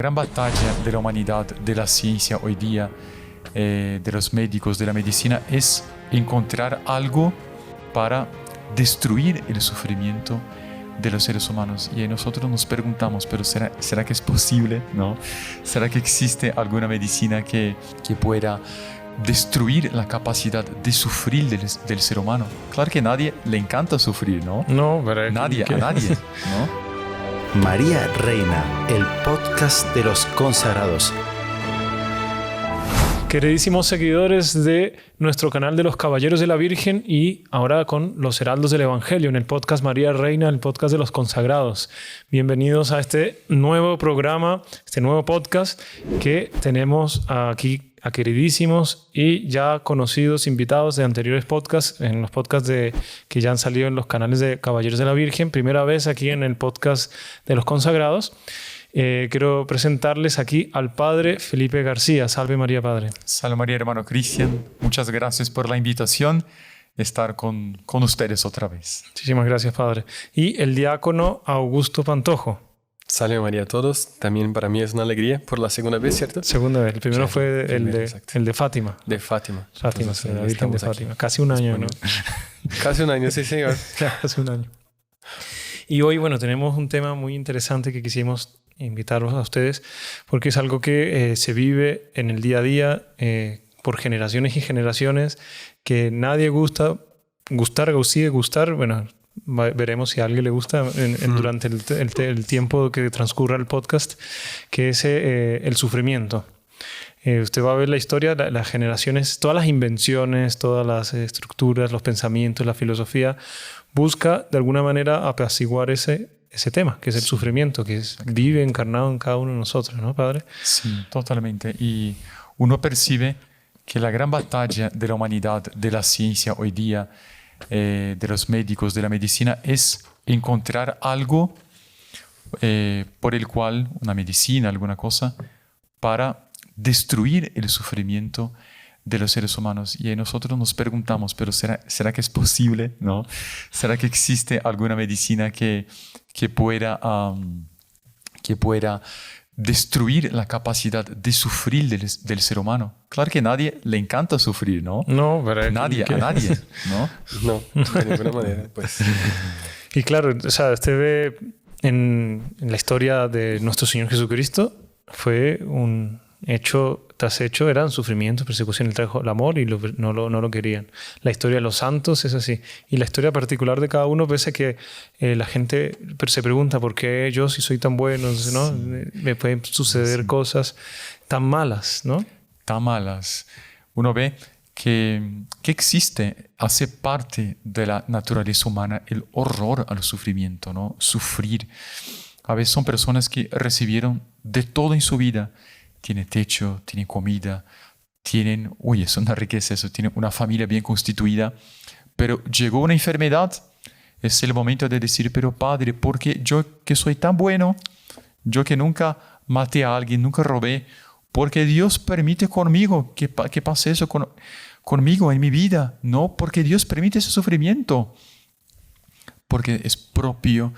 Gran batalla de la humanidad, de la ciencia hoy día, de los médicos, de la medicina, es encontrar algo para destruir el sufrimiento de los seres humanos. Y ahí nosotros nos preguntamos, pero ¿será que es posible? ¿No? ¿Será que existe alguna medicina que pueda destruir la capacidad de sufrir del ser humano? Claro que a nadie le encanta sufrir, ¿no? No, pero a nadie, ¿no? María Reina, el podcast de los consagrados. Queridísimos seguidores de nuestro canal de los Caballeros de la Virgen y ahora con los Heraldos del Evangelio en el podcast María Reina, el podcast de los consagrados. Bienvenidos a este nuevo programa, este nuevo podcast que tenemos aquí a queridísimos y ya conocidos invitados de anteriores podcasts, en los podcasts que ya han salido en los canales de Caballeros de la Virgen. Primera vez aquí en el podcast de los consagrados. Quiero presentarles aquí al Padre Felipe García. Salve María, Padre. Salve María, hermano Cristian. Muchas gracias por la invitación de estar con ustedes otra vez. Muchísimas gracias, Padre. Y el diácono Augusto Pantojo. Salve María a todos. También para mí es una alegría por la segunda vez, ¿cierto? Segunda vez. El primero fue el de Fátima. De Fátima. Fátima, entonces, la Virgen de Fátima. Aquí. Casi un año, ¿no? Casi un año, sí, señor. Casi un año. Y hoy, bueno, tenemos un tema muy interesante que quisimos invitarlos a ustedes porque es algo que se vive en el día a día por generaciones y generaciones, que nadie gustar o sigue gustar. Bueno, veremos si a alguien le gusta durante el tiempo que transcurra el podcast, que es el sufrimiento. Usted va a ver la historia, las generaciones, todas las invenciones, todas las estructuras, los pensamientos, la filosofía, busca de alguna manera apaciguar ese tema, que es el sufrimiento, que vive encarnado en cada uno de nosotros, ¿no, Padre? Sí, totalmente. Y uno percibe que la gran batalla de la humanidad, de la ciencia hoy día, de los médicos, de la medicina, es encontrar algo por el cual, una medicina, alguna cosa, para destruir el sufrimiento de los seres humanos. Y ahí nosotros nos preguntamos, pero ¿será que es posible? ¿No? ¿Será que existe alguna medicina que pueda destruir la capacidad de sufrir del ser humano? Claro que a nadie le encanta sufrir, ¿no? No, pero a nadie, ¿no? No, de ninguna manera, pues. Y claro, o sea, usted ve en la historia de nuestro Señor Jesucristo, fue un hecho tras hecho, eran sufrimientos, persecución, él trajo el amor y no lo querían. La historia de los santos es así. Y la historia particular de cada uno, pese a que la gente se pregunta por qué yo, si soy tan bueno, ¿no? Me pueden suceder cosas tan malas, ¿no? Tan malas. Uno ve que existe, hace parte de la naturaleza humana el horror al sufrimiento, ¿no? Sufrir. A veces son personas que recibieron de todo en su vida. Tiene techo, tiene comida, tienen, es una riqueza eso, tienen una familia bien constituida, pero llegó una enfermedad, es el momento de decir, pero Padre, ¿por qué yo que soy tan bueno, yo que nunca maté a alguien, nunca robé, porque Dios permite conmigo que pase eso conmigo en mi vida? No, porque Dios permite ese sufrimiento, porque es propio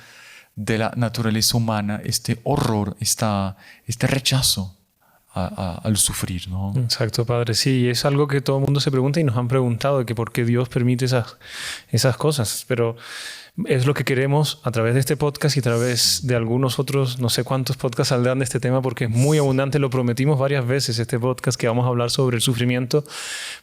de la naturaleza humana este horror, este rechazo al sufrir, ¿no? Exacto, Padre. Sí, es algo que todo el mundo se pregunta y nos han preguntado de que por qué Dios permite esas cosas. Pero es lo que queremos a través de este podcast y a través de algunos otros, no sé cuántos podcasts saldrán de este tema, porque es muy abundante. Lo prometimos varias veces, este podcast, que vamos a hablar sobre el sufrimiento,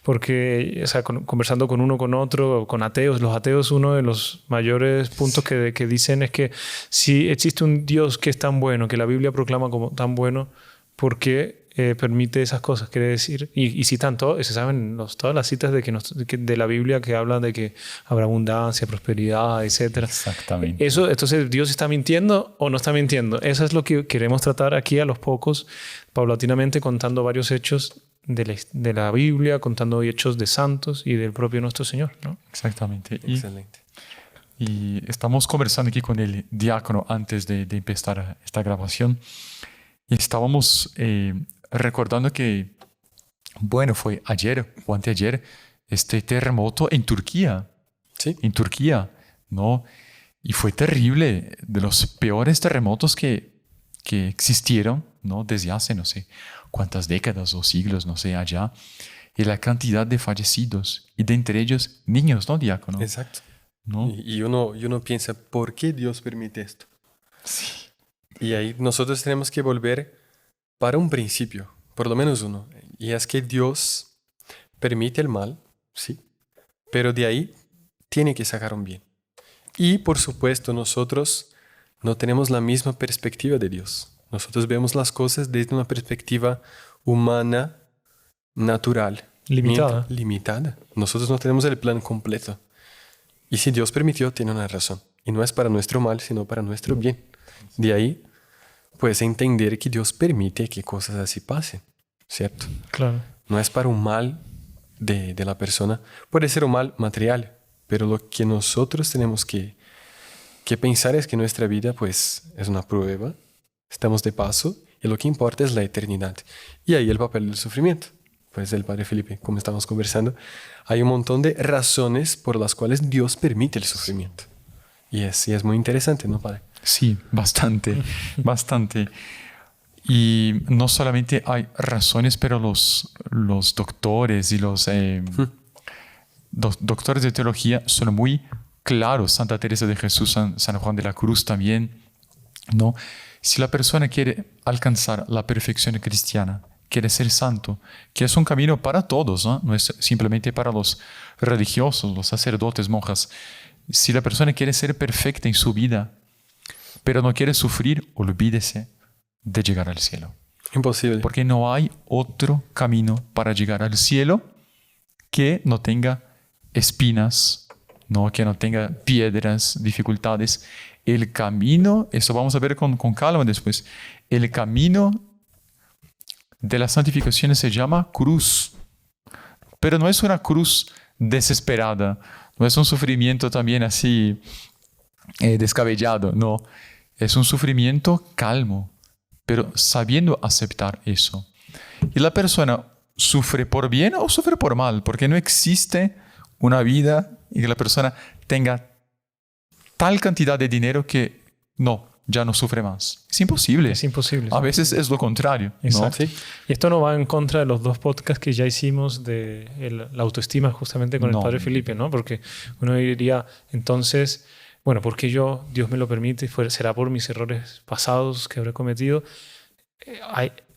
porque, o sea, conversando con uno, con otro, con ateos. Los ateos, uno de los mayores puntos que dicen es que si existe un Dios que es tan bueno, que la Biblia proclama como tan bueno, ¿por qué permite esas cosas? Quiere decir, y citan todo, se saben todas las citas de la Biblia que hablan de que habrá abundancia, prosperidad, etc. Exactamente. Entonces, ¿Dios está mintiendo o no está mintiendo? Eso es lo que queremos tratar aquí a los pocos, paulatinamente, contando varios hechos de la Biblia, contando hechos de santos y del propio nuestro Señor, ¿no? Exactamente. Excelente. Y estamos conversando aquí con el diácono antes de empezar esta grabación. Y estábamos recordando que, fue ayer o anteayer, este terremoto en Turquía. Sí. En Turquía, ¿no? Y fue terrible, de los peores terremotos que existieron ¿no? Desde hace no sé cuántas décadas o siglos, no sé, allá. Y la cantidad de fallecidos, y de entre ellos niños, ¿no, diácono? Exacto. ¿No? Y uno piensa, ¿por qué Dios permite esto? Sí. Y ahí nosotros tenemos que volver para un principio, por lo menos uno. Y es que Dios permite el mal, sí, pero de ahí tiene que sacar un bien. Y por supuesto nosotros no tenemos la misma perspectiva de Dios. Nosotros vemos las cosas desde una perspectiva humana, natural. Limitada. Limitada. Nosotros no tenemos el plan completo. Y si Dios permitió, tiene una razón. Y no es para nuestro mal, sino para nuestro bien. De ahí, puedes entender que Dios permite que cosas así pasen, ¿cierto? Claro. No es para un mal de la persona. Puede ser un mal material, pero lo que nosotros tenemos que pensar es que nuestra vida, pues, es una prueba. Estamos de paso y lo que importa es la eternidad. Y ahí el papel del sufrimiento. Pues el Padre Felipe, como estamos conversando, hay un montón de razones por las cuales Dios permite el sufrimiento. Y es muy interesante, ¿no, Padre? Sí, bastante, bastante. Y no solamente hay razones, pero los doctores y los doctores de teología son muy claros. Santa Teresa de Jesús, San Juan de la Cruz también, ¿no? Si la persona quiere alcanzar la perfección cristiana, quiere ser santo, que es un camino para todos, ¿no? No es simplemente para los religiosos, los sacerdotes, monjas. Si la persona quiere ser perfecta en su vida, pero no quiere sufrir, olvídese de llegar al cielo. Imposible. Porque no hay otro camino para llegar al cielo que no tenga espinas, ¿no? Que no tenga piedras, dificultades. El camino, eso vamos a ver con calma después, el camino de la santificación se llama cruz. Pero no es una cruz desesperada, no es un sufrimiento también así descabellado, no. Es un sufrimiento calmo, pero sabiendo aceptar eso. Y la persona sufre por bien o sufre por mal, porque no existe una vida en que la persona tenga tal cantidad de dinero que ya no sufre más. Es imposible. Es imposible. A veces es lo contrario, ¿no? Exacto. Sí. Y esto no va en contra de los 2 podcasts que ya hicimos de la autoestima justamente con el Padre Felipe, ¿no? Porque uno diría, entonces, bueno, ¿por qué Dios me lo permite? ¿Será por mis errores pasados que habré cometido?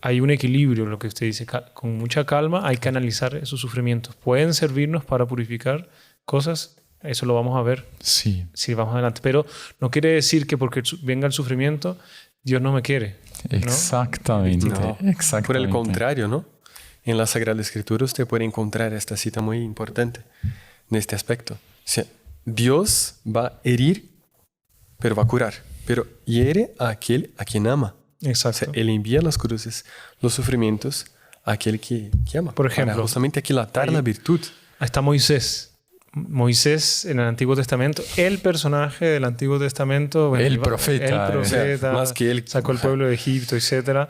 Hay un equilibrio, lo que usted dice, con mucha calma hay que analizar esos sufrimientos. Pueden servirnos para purificar cosas. Eso lo vamos a ver sí, vamos adelante. Pero no quiere decir que porque venga el sufrimiento, Dios no me quiere, ¿no? Exactamente. No. Exactamente. Por el contrario, ¿no? En la Sagrada Escritura usted puede encontrar esta cita muy importante en este aspecto. O sea, Dios va a herir, pero va a curar. Pero hiere a aquel a quien ama. Exacto. O sea, Él envía las cruces, los sufrimientos a aquel que ama. Por ejemplo, para justamente aquilatar la virtud. Ahí está Moisés. Moisés en el Antiguo Testamento, el personaje del Antiguo Testamento, bueno, el profeta, o sea, más que él sacó el pueblo de Egipto, etc.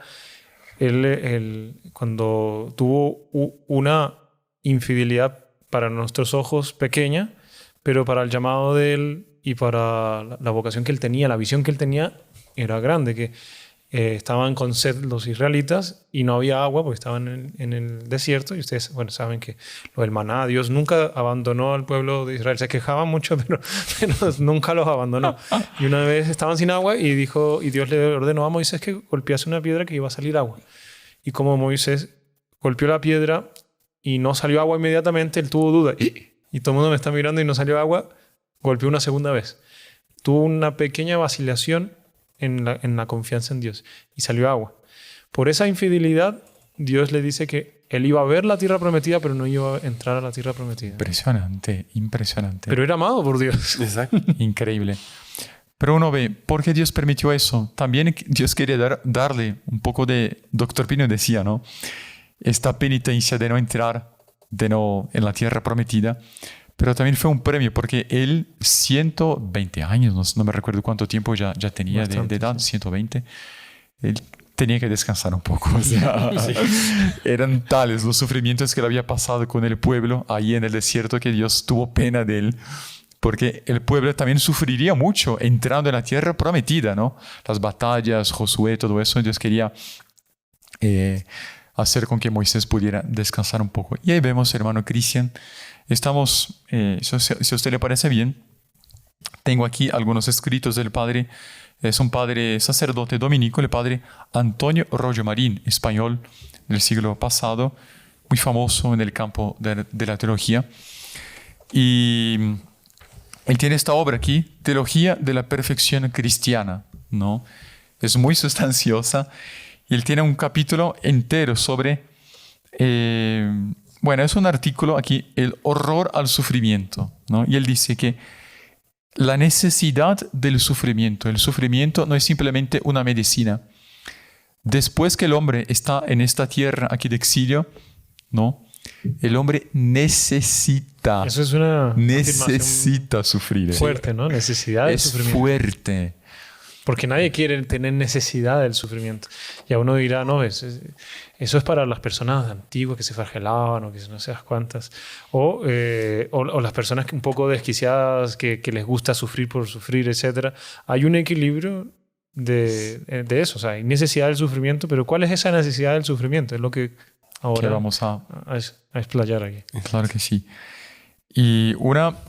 Él, cuando tuvo una infidelidad para nuestros ojos pequeña, pero para el llamado de él y para la vocación que él tenía, la visión que él tenía era grande, que estaban con sed los israelitas y no había agua porque estaban en el desierto, y ustedes saben que lo del maná, Dios nunca abandonó al pueblo de Israel. Se quejaban mucho, pero nunca los abandonó. Y una vez estaban sin agua y Dios le ordenó a Moisés que golpease una piedra que iba a salir agua. Y como Moisés golpeó la piedra y no salió agua inmediatamente, él tuvo duda. Y todo el mundo me está mirando y no salió agua, golpeó una segunda vez. Tuvo una pequeña vacilación en la confianza en Dios y salió agua. Por esa infidelidad, Dios le dice que él iba a ver la tierra prometida, pero no iba a entrar a la tierra prometida. Impresionante, impresionante. Pero era amado por Dios. Exacto. Increíble. Pero uno ve, ¿por qué Dios permitió eso? También Dios quería darle un poco de, Dr. Pino decía, ¿no? Esta penitencia de no entrar en la tierra prometida. Pero también fue un premio porque él, 120 años, no me recuerdo cuánto tiempo ya tenía de edad, 120, él tenía que descansar un poco. O sea, sí. Eran tales los sufrimientos que le había pasado con el pueblo ahí en el desierto que Dios tuvo pena de él. Porque el pueblo también sufriría mucho entrando en la tierra prometida, ¿no? Las batallas, Josué, todo eso, Dios quería hacer con que Moisés pudiera descansar un poco. Y ahí vemos, hermano Cristian, estamos, si a usted le parece bien, tengo aquí algunos escritos del padre, es un padre sacerdote dominico, el padre Antonio Rollo Marín, español del siglo pasado, muy famoso en el campo de la teología. Y él tiene esta obra aquí, Teología de la Perfección Cristiana, ¿no? Es muy sustanciosa. Y él tiene un capítulo entero sobre, bueno, es un artículo aquí, el horror al sufrimiento, ¿no? Y él dice que la necesidad del sufrimiento, el sufrimiento no es simplemente una medicina. Después que el hombre está en esta tierra aquí de exilio, ¿no? El hombre necesita. Eso es una necesita sufrir. Fuerte, ¿no? Necesidad del sufrimiento. Es fuerte. Porque nadie quiere tener necesidad del sufrimiento. Y a uno dirá, no, eso es para las personas antiguas que se flagelaban o que no sé cuántas. O las personas un poco desquiciadas que les gusta sufrir por sufrir, etc. Hay un equilibrio de eso. O sea, hay necesidad del sufrimiento, pero ¿cuál es esa necesidad del sufrimiento? Es lo que ahora vamos a explayar aquí. Claro que sí. Y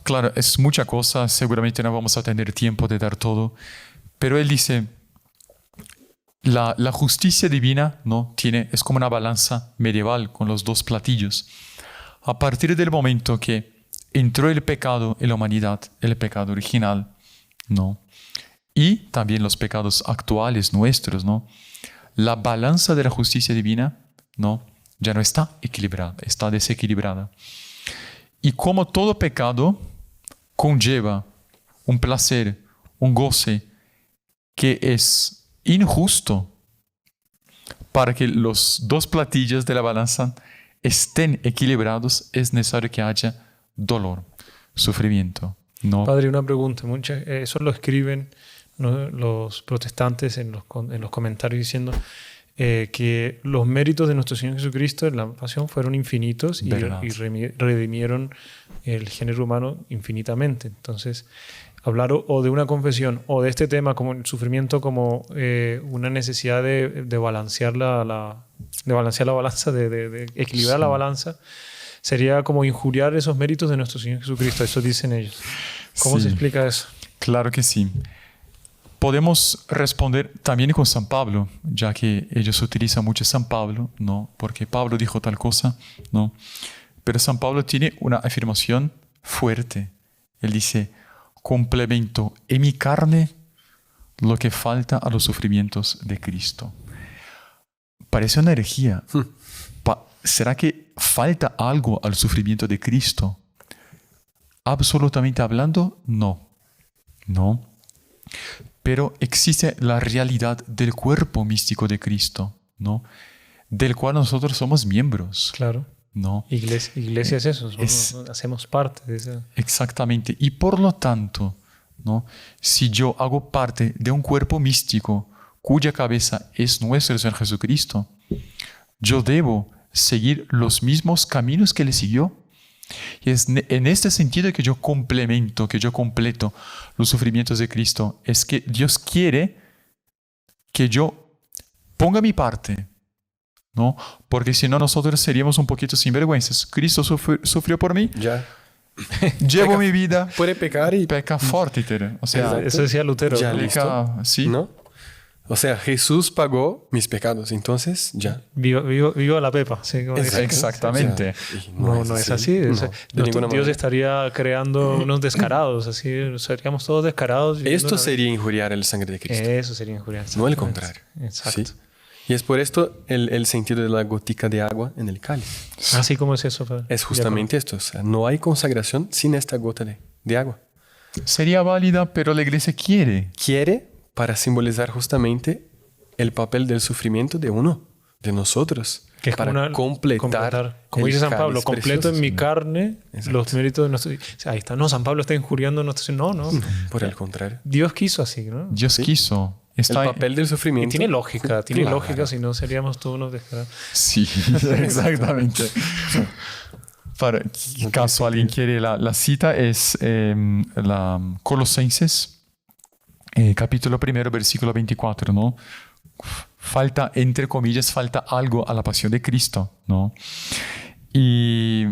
claro, es mucha cosa. Seguramente no vamos a tener tiempo de dar todo. Pero él dice, la justicia divina, ¿no? Es como una balanza medieval con los dos platillos. A partir del momento que entró el pecado en la humanidad, el pecado original, ¿no? Y también los pecados actuales nuestros, ¿no? La balanza de la justicia divina, ¿no? Ya no está equilibrada, está desequilibrada. Y como todo pecado conlleva un placer, un goce, que es injusto, para que los dos platillos de la balanza estén equilibrados, es necesario que haya dolor, sufrimiento. ¿No? Padre, una pregunta. Eso lo escriben, ¿no?, los protestantes en los comentarios diciendo que los méritos de nuestro Señor Jesucristo en la pasión fueron infinitos y redimieron el género humano infinitamente. Entonces, hablar o de una confesión o de este tema como el sufrimiento como una necesidad de balancear la balanza, de equilibrar la balanza, sería como injuriar esos méritos de nuestro Señor Jesucristo. Eso dicen ellos. ¿Cómo se explica eso? Claro que sí. Podemos responder también con San Pablo, ya que ellos utilizan mucho San Pablo, ¿no? Porque Pablo dijo tal cosa, ¿no? Pero San Pablo tiene una afirmación fuerte. Él dice: complemento en mi carne lo que falta a los sufrimientos de Cristo. Parece una herejía. ¿Será que falta algo al sufrimiento de Cristo? Absolutamente hablando, no. No. Pero existe la realidad del cuerpo místico de Cristo, ¿no? Del cual nosotros somos miembros. Claro. ¿No? Iglesia es eso, hacemos parte de eso. Exactamente. Y por lo tanto, ¿no?, si yo hago parte de un cuerpo místico cuya cabeza es nuestro Señor Jesucristo, yo debo seguir los mismos caminos que Él siguió. Y es en este sentido que yo complemento, que yo completo los sufrimientos de Cristo. Es que Dios quiere que yo ponga mi parte, ¿no? Porque si no, nosotros seríamos un poquito sinvergüenzas. Cristo sufrió por mí. Ya. Llevo mi vida. Puede pecar y... Peca fortiter. O sea, eso decía Lutero. Ya, listo. ¿Sí? ¿No? O sea, Jesús pagó mis pecados. Entonces, ya. Viva la Pepa. ¿Sí? Exactamente. No es así. No, Dios estaría creando unos descarados. Así seríamos todos descarados. Esto sería injuriar el sangre de Cristo. Eso sería injuriar. No el contrario. Exacto. ¿Sí? Y es por esto el sentido de la gotica de agua en el cáliz. Así como es eso, Padre. Es justamente esto. O sea, no hay consagración sin esta gota de agua. Sería válida, pero la iglesia quiere. Quiere para simbolizar justamente el papel del sufrimiento de uno, de nosotros. Que es para completar. Como dice San Pablo, completo en mi carne. Exacto. Los méritos de nuestro... O sea, ahí está. No, San Pablo está injuriando a nuestro... No. Por el contrario. Dios quiso así, ¿no? Dios quiso. El papel del sufrimiento. Y tiene lógica, si no seríamos todos unos descarados. Sí, exactamente. Para caso alguien quiere, la cita es la Colosenses, capítulo 1, versículo 24, ¿no? falta, entre comillas, falta algo a la pasión de Cristo, ¿no? Y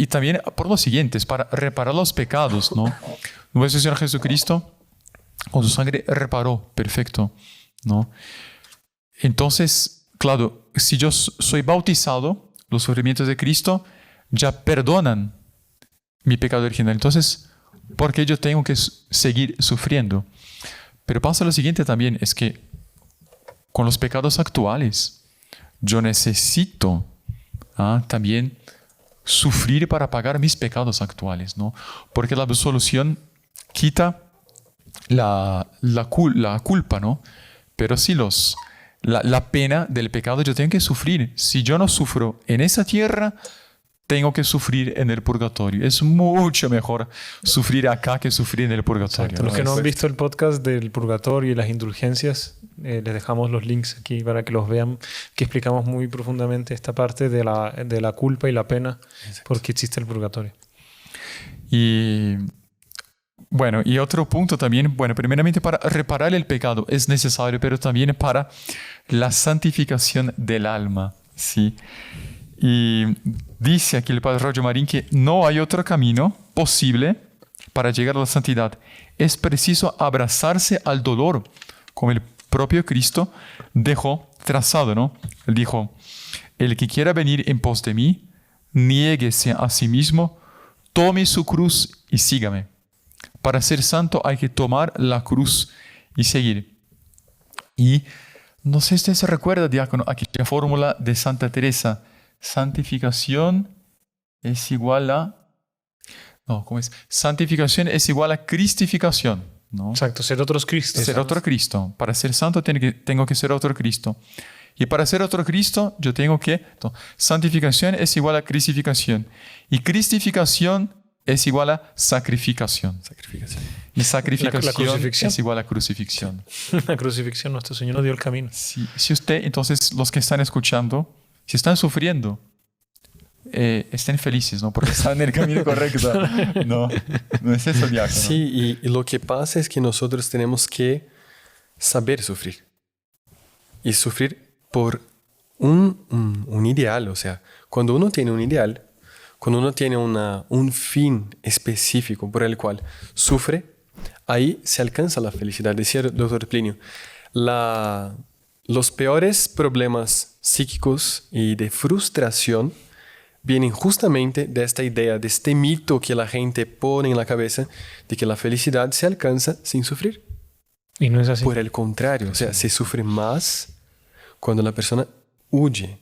también por lo siguiente, es para reparar los pecados, ¿no? Nuestro Señor Jesucristo, con su sangre, reparó, perfecto, ¿no? Entonces, claro, si yo soy bautizado, los sufrimientos de Cristo ya perdonan mi pecado original. Entonces, ¿por qué yo tengo que seguir sufriendo? Pero pasa lo siguiente también, es que con los pecados actuales, yo necesito también sufrir para pagar mis pecados actuales, ¿no? Porque la absolución quita la culpa, ¿no? Pero sí la pena del pecado yo tengo que sufrir. Si yo no sufro en esa tierra, tengo que sufrir en el purgatorio. Es mucho mejor sufrir acá que sufrir en el purgatorio. Exacto. Los que no han visto el podcast del purgatorio y las indulgencias, les dejamos los links aquí para que los vean, que explicamos muy profundamente esta parte de la culpa y la pena. Exacto. Porque existe el purgatorio. Y bueno, y otro punto también, bueno, primeramente para reparar el pecado es necesario, pero también para la santificación del alma, ¿sí? Y dice aquí el padre Roger Marín que no hay otro camino posible para llegar a la santidad. Es preciso abrazarse al dolor, como el propio Cristo dejó trazado, ¿no? Él dijo, el que quiera venir en pos de mí, niéguese a sí mismo, tome su cruz y sígame. Para ser santo hay que tomar la cruz y seguir. Y no sé si usted se recuerda, diácono, aquella fórmula de Santa Teresa. Santificación es igual a... No, ¿cómo es? Santificación es igual a cristificación, ¿no? Exacto, ser otros Cristos. Ser otro Cristo. Para ser santo tengo que ser otro Cristo. Y para ser otro Cristo, yo tengo que... No, santificación es igual a cristificación. Y cristificación es igual a sacrificación. Y sacrificación es igual a crucifixión. La crucifixión, nuestro Señor nos dio el camino. Sí. Si usted, entonces, los que están escuchando, si están sufriendo, estén felices, ¿no? Porque están en el camino correcto. No es eso, diácono. Sí, y lo que pasa es que nosotros tenemos que saber sufrir. Y sufrir por un ideal. O sea, cuando uno tiene un ideal, cuando uno tiene un fin específico por el cual sufre, ahí se alcanza la felicidad. Decía el doctor Plinio, los peores problemas psíquicos y de frustración vienen justamente de esta idea, de este mito que la gente pone en la cabeza de que la felicidad se alcanza sin sufrir. Y no es así. Por el contrario, o sea, se sufre más cuando la persona huye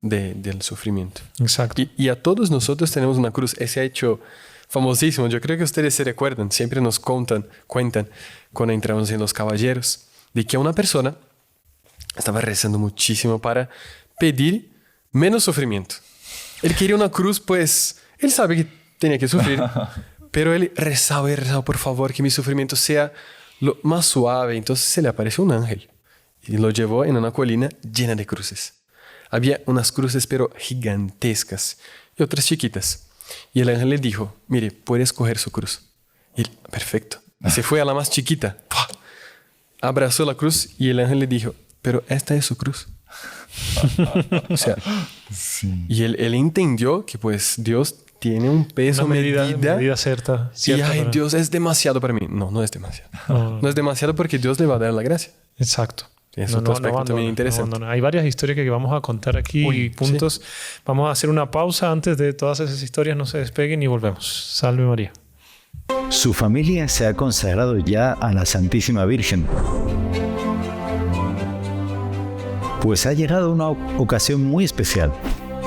del sufrimiento. Exacto. Y a todos nosotros tenemos una cruz. Ese hecho famosísimo, yo creo que ustedes se recuerdan, siempre nos cuentan cuando entramos en Los Caballeros, de que una persona estaba rezando muchísimo para pedir menos sufrimiento. Él quería una cruz, pues él sabe que tenía que sufrir, pero él rezaba y rezaba, por favor, que mi sufrimiento sea lo más suave. Entonces se le apareció un ángel y lo llevó en una colina llena de cruces. Había unas cruces pero gigantescas y otras chiquitas. Y el ángel le dijo, mire, puede escoger su cruz. Y él, perfecto. Y se fue a la más chiquita. ¡Pah! Abrazó la cruz y el ángel le dijo, pero esta es su cruz. O sea, sí. Y él entendió que pues Dios tiene un peso, una medida cierta y ay, Dios es demasiado para mí. No es demasiado. No es demasiado porque Dios le va a dar la gracia. Exacto. Es otro aspecto también interesante. Hay varias historias que vamos a contar aquí y puntos. Sí. Vamos a hacer una pausa antes de todas esas historias. No se despeguen y volvemos. Salve María. Su familia se ha consagrado ya a la Santísima Virgen. Pues ha llegado una ocasión muy especial.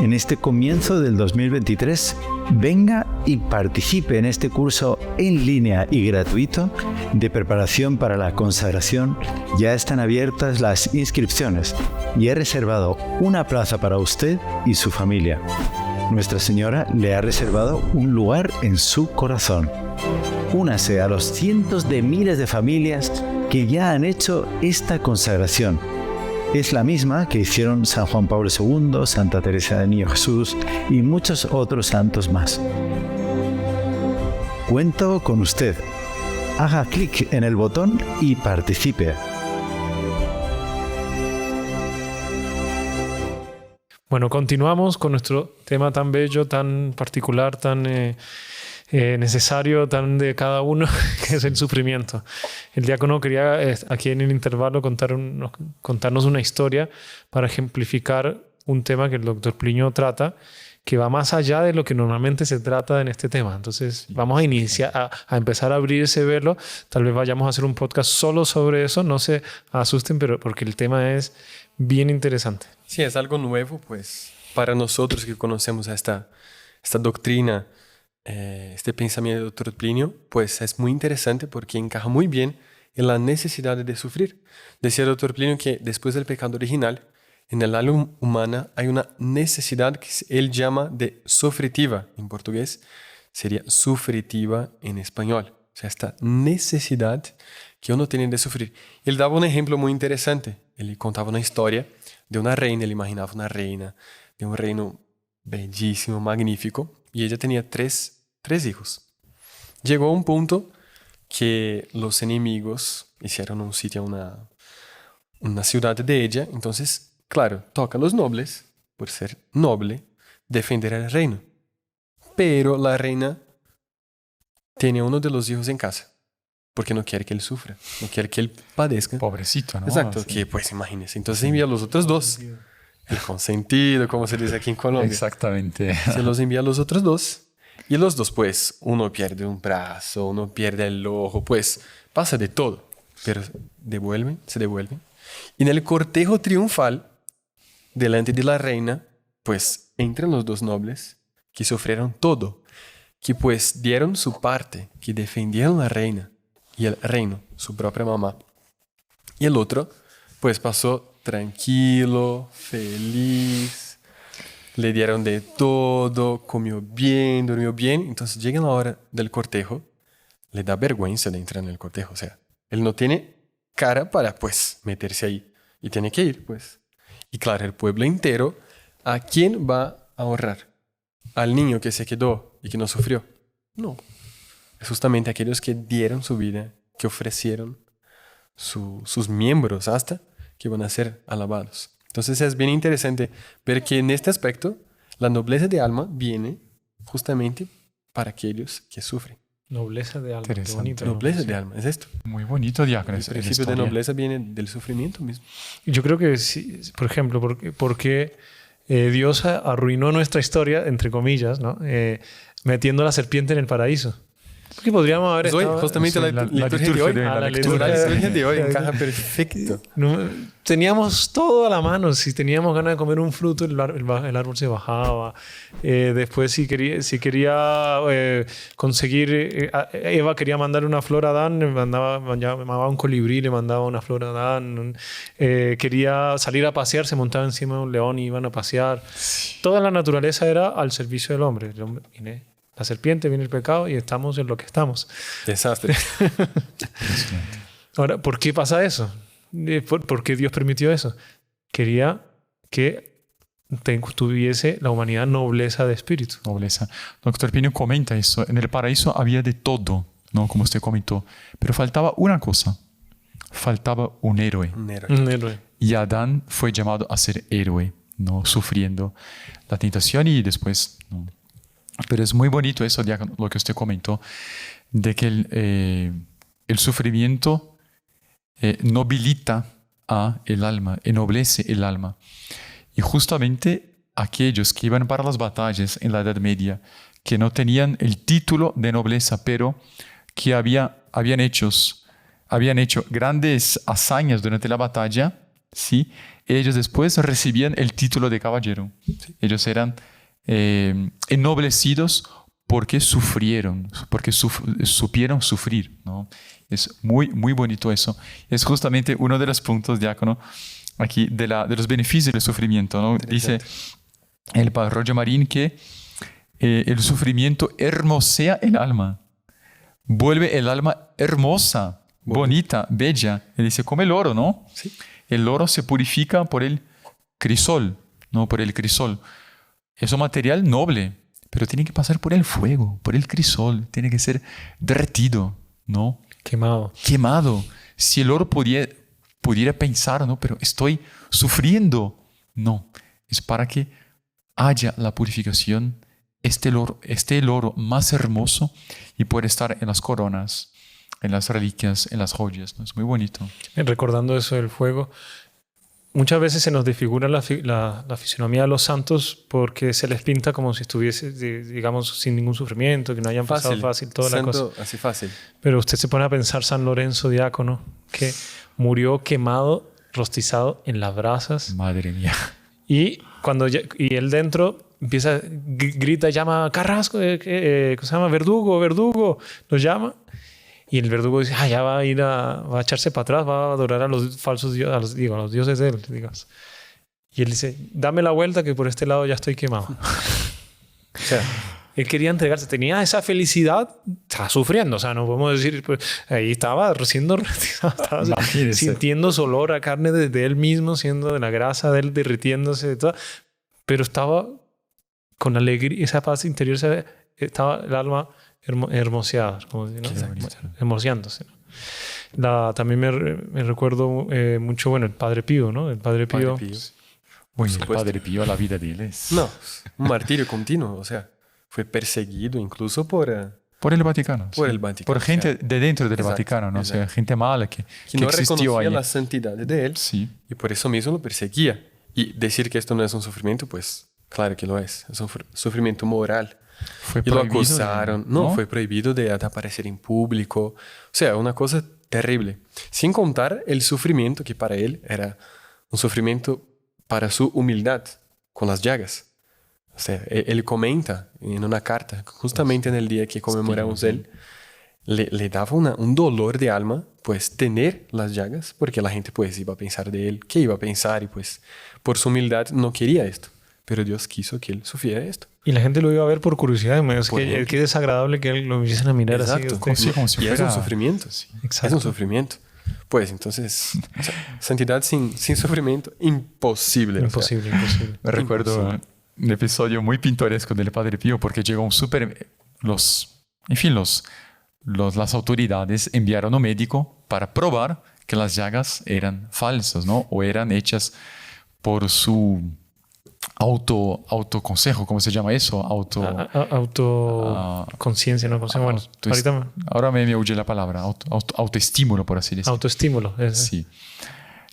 En este comienzo del 2023, venga y participe en este curso en línea y gratuito de preparación para la consagración. Ya están abiertas las inscripciones y he reservado una plaza para usted y su familia. Nuestra Señora le ha reservado un lugar en su corazón. Únase a los cientos de miles de familias que ya han hecho esta consagración. Es la misma que hicieron San Juan Pablo II, Santa Teresa del Niño Jesús y muchos otros santos más. Cuento con usted. Haga clic en el botón y participe. Bueno, continuamos con nuestro tema tan bello, tan particular, tan necesario, tan de cada uno, que es el sufrimiento. El diácono quería aquí en el intervalo contarnos una historia para ejemplificar un tema que el doctor Plinio trata, que va más allá de lo que normalmente se trata en este tema. Entonces vamos a iniciar, a empezar a abrir ese velo. Tal vez vayamos a hacer un podcast solo sobre eso, no se asusten, pero porque el tema es bien interesante. Sí, es algo nuevo, pues, para nosotros que conocemos esta doctrina, este pensamiento del doctor Plinio, pues es muy interesante porque encaja muy bien en la necesidad de sufrir. Decía el doctor Plinio que después del pecado original, en el alma humana hay una necesidad que él llama de sofritiva. En portugués sería sufritiva en español. O sea, esta necesidad que uno tiene de sufrir. Él daba un ejemplo muy interesante. Él contaba una historia de una reina. Él imaginaba una reina de un reino bellísimo, magnífico. Y ella tenía tres hijos. Llegó a un punto que los enemigos hicieron un sitio a una ciudad de ella. Entonces, claro, toca a los nobles, por ser noble, defender el reino. Pero la reina tiene uno de los hijos en casa, porque no quiere que él sufra, no quiere que él padezca. Pobrecito, ¿no? Exacto, Sí. que pues imagínese. Entonces envía a los otros dos. El consentido, como se dice aquí en Colombia. Exactamente. Se los envía a los otros dos. Y los dos, pues, uno pierde un brazo, uno pierde el ojo, pues, pasa de todo. Pero se devuelven. Y en el cortejo triunfal, delante de la reina, pues, entran los dos nobles que sufrieron todo, que pues dieron su parte, que defendieron a la reina y el reino, su propia mamá. Y el otro, pues, pasó tranquilo, feliz, le dieron de todo, comió bien, durmió bien. Entonces llega la hora del cortejo, le da vergüenza de entrar en el cortejo. O sea, él no tiene cara para, pues, meterse ahí. Y tiene que ir, pues. Y claro, el pueblo entero, ¿a quién va a honrar? ¿Al niño que se quedó y que no sufrió? No. Es justamente aquellos que dieron su vida, que ofrecieron sus miembros hasta que van a ser alabados. Entonces es bien interesante ver que en este aspecto la nobleza de alma viene justamente para aquellos que sufren. Nobleza de alma. Qué Interesante. bonito. Nobleza de alma, es esto. Muy bonito, diácono. El esa principio de historia. nobleza viene del sufrimiento mismo. Yo creo que sí, por ejemplo, porque Dios arruinó nuestra historia, entre comillas, ¿no? Metiendo a la serpiente en el paraíso. Porque podríamos haber Hoy, estado... justamente sí, la liturgia de hoy, la lectura liturgia de hoy encaja perfecto. No, teníamos todo a la mano. Si teníamos ganas de comer un fruto, el árbol se bajaba. Después, si quería conseguir... Eva quería mandar una flor a Adán, le mandaba un colibrí, le mandaba una flor a Adán. Quería salir a pasear, se montaba encima de un león y iban a pasear. Toda la naturaleza era al servicio del hombre. El hombre viene la serpiente, viene el pecado y estamos en lo que estamos. Desastre. Ahora, ¿por qué pasa eso? ¿Por qué Dios permitió eso? Quería que tuviese la humanidad nobleza de espíritu. Nobleza. Doctor Plinio comenta eso. En el paraíso había de todo, ¿no? Como usted comentó. Pero faltaba una cosa. Faltaba un héroe. Un héroe. Un héroe. Y Adán fue llamado a ser héroe, ¿no? Sufriendo la tentación y después, ¿no? Pero es muy bonito eso, lo que usted comentó, de que el sufrimiento nobilita a el alma, ennoblece el alma. Y justamente aquellos que iban para las batallas en la Edad Media, que no tenían el título de nobleza, pero que habían hecho grandes hazañas durante la batalla, ¿sí? Ellos después recibían el título de caballero. Sí. Ellos eran ennoblecidos porque sufrieron, porque supieron sufrir, ¿no? Es muy, muy bonito eso. Es justamente uno de los puntos, diácono, aquí de los beneficios del sufrimiento, ¿no? Dice el padre Roger Marín que el sufrimiento hermosea el alma, vuelve el alma hermosa, bonita, bella. Él dice, como el oro, ¿no? Sí. El oro se purifica por el crisol, ¿no? Por el crisol. Es un material noble, pero tiene que pasar por el fuego, por el crisol, tiene que ser derretido, ¿no? Quemado. Si el oro pudiera pensar, ¿no? Pero estoy sufriendo. No, es para que haya la purificación, esté el oro más hermoso y puede estar en las coronas, en las reliquias, en las joyas, ¿no? Es muy bonito. Recordando eso del fuego, muchas veces se nos desfigura la fisonomía de los santos porque se les pinta como si estuviese, digamos, sin ningún sufrimiento, que no hayan pasado fácil toda la cosa. Así fácil. Pero usted se pone a pensar San Lorenzo Diácono, que murió quemado, rostizado en las brasas. Madre mía. Y él dentro empieza, grita, llama Carrasco, ¿cómo se llama? Verdugo, lo llama. Y el verdugo dice, ya va a echarse para atrás, va a adorar a los falsos dioses, a los dioses de él, digamos. Y él dice, dame la vuelta que por este lado ya estoy quemado. O sea, él quería entregarse, tenía esa felicidad, estaba sufriendo, o sea, no podemos decir, pues, ahí estaba siendo, estaba sintiendo su olor a carne de él mismo, siendo de la grasa de él derritiéndose, de todo, pero estaba con alegría, esa paz interior, estaba el alma hermoseada, como ¿no? Hermoseándose, ¿no? También me recuerdo mucho, bueno, el Padre Pío, ¿no? El Padre Pío. Bueno, el Padre Pío, la vida de él es... No, un martirio continuo, o sea, fue perseguido incluso por el Vaticano. Por sí. el Vaticano. Por gente de dentro del Exacto, Vaticano, ¿no? exacto. O sea, gente mala que no existió reconocía ahí. la santidad de él, Sí. y por eso mismo lo perseguía. Y decir que esto no es un sufrimiento, pues claro que lo es un sufrimiento moral. Fue Y lo prohibido acusaron. No, fue prohibido de aparecer en público. O sea, una cosa terrible. Sin contar el sufrimiento que para él era un sufrimiento para su humildad, con las llagas. O sea, él comenta en una carta, justamente en el día que conmemoramos él, le daba un dolor de alma, pues, tener las llagas, porque la gente, pues, iba a pensar de él, ¿qué iba a pensar? Y, pues, por su humildad no quería esto. Pero Dios quiso que él sufriera esto. Y la gente lo iba a ver por curiosidad. Es que desagradable que lo empiecen a mirar Exacto. así. Como si y fuera... es un sufrimiento. Sí. Exacto. Es un sufrimiento. Pues entonces, o sea, santidad sin sufrimiento, imposible. Imposible. Me recuerdo un episodio muy pintoresco del Padre Pío porque llegó un las autoridades enviaron a un médico para probar que las llagas eran falsas, ¿no? O eran hechas por su autoconsejo, ¿cómo se llama eso? Autoconciencia, ¿no? Bueno, ahorita ahora me huye la palabra. Autoestímulo, por así decirlo. Autoestímulo. Sí.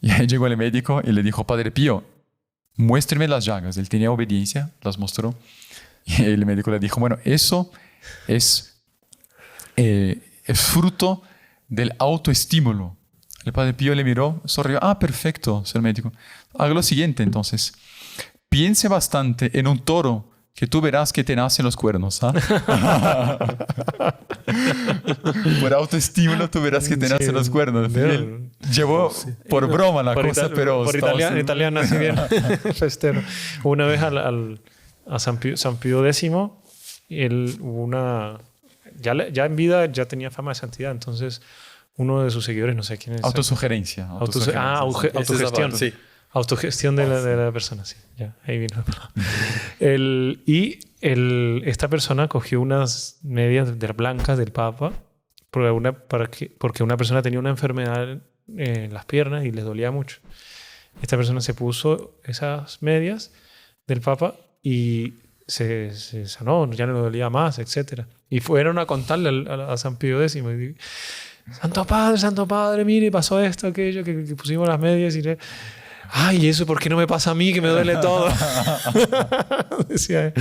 Y ahí llegó el médico y le dijo, Padre Pío, muéstreme las llagas. Él tenía obediencia, las mostró. Y el médico le dijo, bueno, eso es fruto del autoestímulo. El Padre Pío le miró, sonrió. Perfecto, es el médico. Haga lo siguiente, entonces. Piense bastante en un toro que tú verás que te nacen los cuernos. Por autoestímulo tú verás que te nacen los cuernos. Llevó por broma la cosa, pero... Por italiano, así bien festero. Una vez a San Pío X, él ya en vida ya tenía fama de santidad, entonces uno de sus seguidores, no sé quién es. Autosugerencia. Autogestión. Sí. Autogestión de la persona, sí. Ya, ahí vino. Esta persona cogió unas medias blancas del Papa porque una persona tenía una enfermedad en las piernas y le dolía mucho. Esta persona se puso esas medias del Papa y se sanó, ya no le dolía más, etc. Y fueron a contarle a San Pío X. Santo Padre, mire, pasó esto, aquello, que pusimos las medias y... Ay, ¿eso por qué no me pasa a mí que me duele todo? Decía él.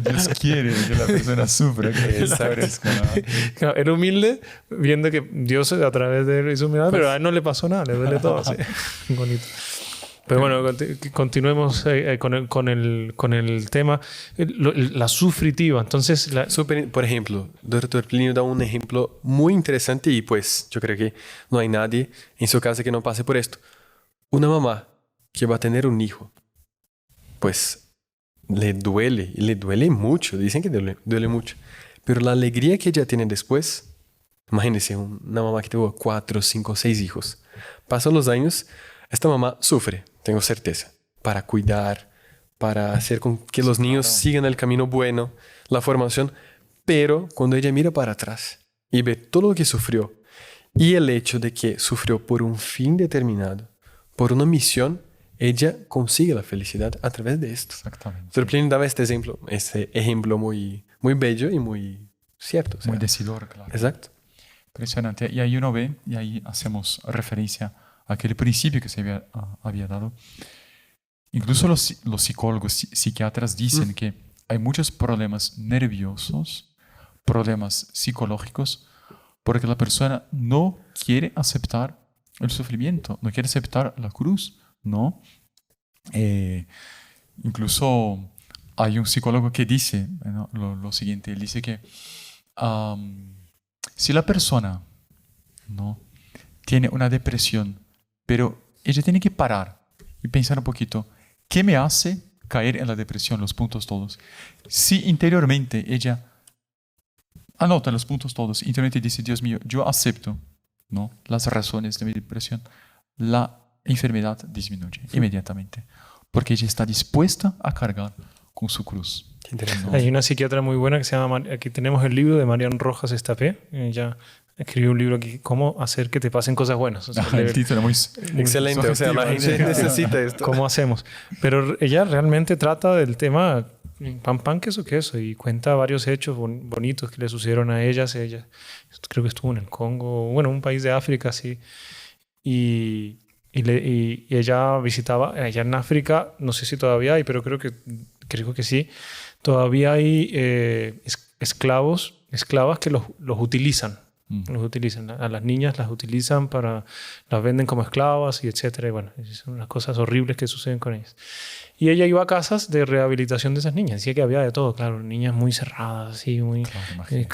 Dios quiere que la persona sufra, que desaparezca. Claro, era humilde viendo que Dios a través de él hizo humildad, pero a él no le pasó nada, le duele todo. Sí. Bonito. Pero bueno, continuemos con el tema. La sufritiva. Entonces, por ejemplo, Dr. Plinio da un ejemplo muy interesante y pues yo creo que no hay nadie en su casa que no pase por esto. Una mamá que va a tener un hijo, pues le duele mucho, dicen que duele mucho, pero la alegría que ella tiene después, imagínense una mamá que tuvo 4, 5, 6 hijos, pasan los años, esta mamá sufre, tengo certeza, para cuidar, para hacer con que los niños sigan el camino bueno, la formación, pero cuando ella mira para atrás y ve todo lo que sufrió y el hecho de que sufrió por un fin determinado, por una misión, ella consigue la felicidad a través de esto. Exactamente. Sor Plinio daba este ejemplo muy, muy bello y muy cierto. O sea, Muy decidor, claro. exacto. Impresionante. Y ahí uno ve, y ahí hacemos referencia a aquel principio que se había dado. Incluso los psicólogos, psiquiatras dicen que hay muchos problemas nerviosos, problemas psicológicos, porque la persona no quiere aceptar el sufrimiento, no quiere aceptar la cruz, ¿no? Incluso hay un psicólogo que dice, ¿no?, lo siguiente, él dice que si la persona, ¿no?, tiene una depresión, pero ella tiene que parar y pensar un poquito, ¿qué me hace caer en la depresión? Los puntos todos. Si interiormente ella anota los puntos todos, interiormente dice, Dios mío, yo acepto, ¿no?, las razones de mi depresión, la enfermedad disminuye inmediatamente, porque ella está dispuesta a cargar con su cruz. Qué interesante. Hay una psiquiatra muy buena que se llama, aquí tenemos el libro de Marian Rojas Estapé, ella escribió un libro aquí, cómo hacer que te pasen cosas buenas. O sea, El título muy Excelente, o sea, la gente necesita esto. ¿Cómo hacemos? Pero ella realmente trata del tema pan, queso, y cuenta varios hechos bonitos que le sucedieron a ellas. Ella creo que estuvo en el Congo, bueno, un país de África, sí. Y ella visitaba, allá en África, no sé si todavía hay, pero creo que sí, todavía hay esclavas que los utilizan. Los utilizan. A las niñas las utilizan las venden como esclavas y etcétera. Y bueno, son unas cosas horribles que suceden con ellas. Y ella iba a casas de rehabilitación de esas niñas. Decía que había de todo, claro, niñas muy cerradas, así, muy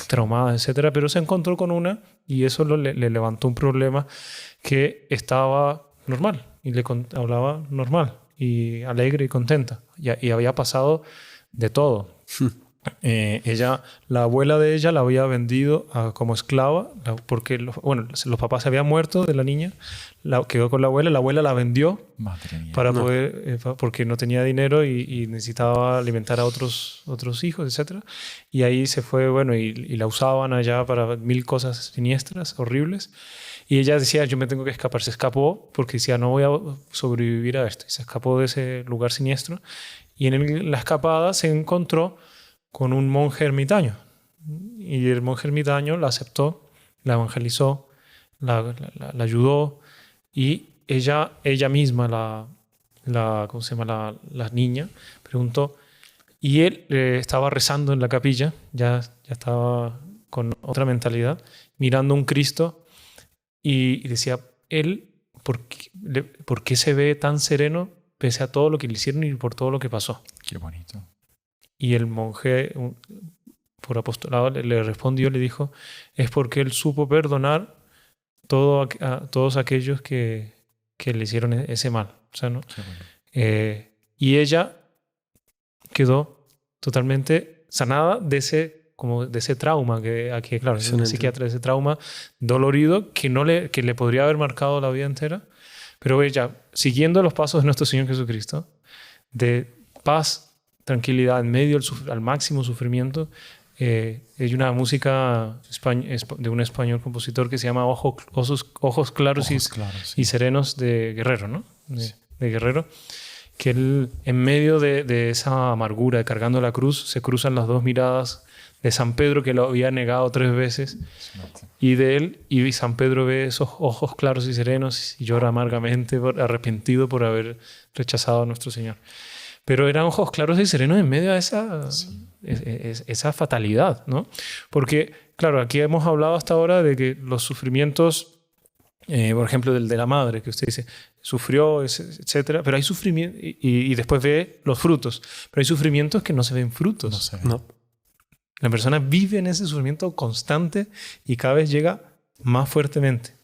traumadas, etcétera. Pero se encontró con una y eso le levantó un problema que estaba normal y hablaba normal y alegre y contenta. Y había pasado de todo. La abuela de ella la había vendido como esclava porque los papás se habían muerto de la niña, quedó con la abuela la vendió para poder, porque no tenía dinero y necesitaba alimentar a otros hijos, etc. Y ahí se fue, bueno, y la usaban allá para mil cosas siniestras, horribles. Y ella decía, yo me tengo que escapar. Se escapó porque decía, no voy a sobrevivir a esto. Y se escapó de ese lugar siniestro. Y en la escapada se encontró con un monje ermitaño. Y el monje ermitaño la aceptó, la evangelizó, la ayudó. Y ella misma, ¿cómo se llama? La niña, preguntó. Y él estaba rezando en la capilla, ya estaba con otra mentalidad, mirando a un Cristo. Y decía, él, ¿por qué se ve tan sereno pese a todo lo que le hicieron y por todo lo que pasó? Qué bonito. Y el monje, por apostolado, le respondió, le dijo, es porque él supo perdonar a todos aquellos que le hicieron ese mal. O sea, ¿no? Y ella quedó totalmente sanada de ese trauma, claro, es una psiquiatra, de ese trauma dolorido que le podría haber marcado la vida entera. Pero ella, siguiendo los pasos de nuestro Señor Jesucristo, de paz, tranquilidad en medio al máximo sufrimiento. Hay una música de un español compositor que se llama Ojos claros y serenos de Guerrero, ¿no? De Guerrero, que él, en medio de esa amargura, cargando la cruz, se cruzan las dos miradas de San Pedro, que lo había negado 3 veces, y de él, y San Pedro ve esos ojos claros y serenos y llora amargamente, arrepentido por haber rechazado a nuestro Señor. Pero eran ojos claros y serenos en medio de esa fatalidad, ¿no? Porque, claro, aquí hemos hablado hasta ahora de que los sufrimientos, por ejemplo, del de la madre, que usted dice, sufrió, etcétera, pero hay sufrimiento, y después ve los frutos, pero hay sufrimientos que no se ven frutos. No se ven. ¿No? La persona vive en ese sufrimiento constante y cada vez llega más fuertemente.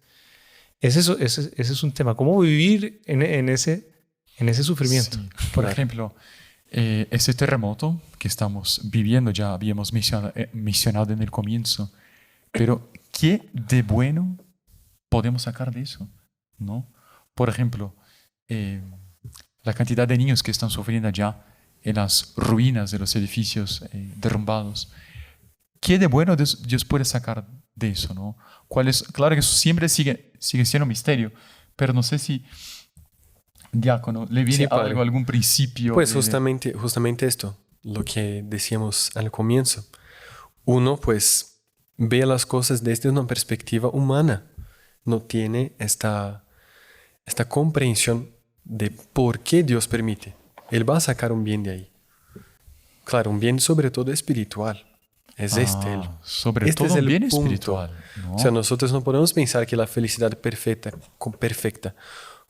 Ese es un tema. ¿Cómo vivir en ese sufrimiento? Sí. Por ejemplo, ese terremoto que estamos viviendo, ya habíamos mencionado en el comienzo, pero ¿qué de bueno podemos sacar de eso? ¿No? Por ejemplo, la cantidad de niños que están sufriendo allá en las ruinas de los edificios derrumbados. ¿Qué de bueno Dios puede sacar de eso? ¿No? Claro que eso siempre sigue siendo un misterio, pero no sé si diácono, ¿le viene Sí, padre. algo, algún principio? Pues justamente esto, lo que decíamos al comienzo. Uno pues ve las cosas desde una perspectiva humana. No tiene esta comprensión de por qué Dios permite. Él va a sacar un bien de ahí. Claro, un bien sobre todo espiritual. Sobre Este todo es el un bien punto. espiritual, ¿no? O sea, nosotros no podemos pensar que la felicidad perfecta,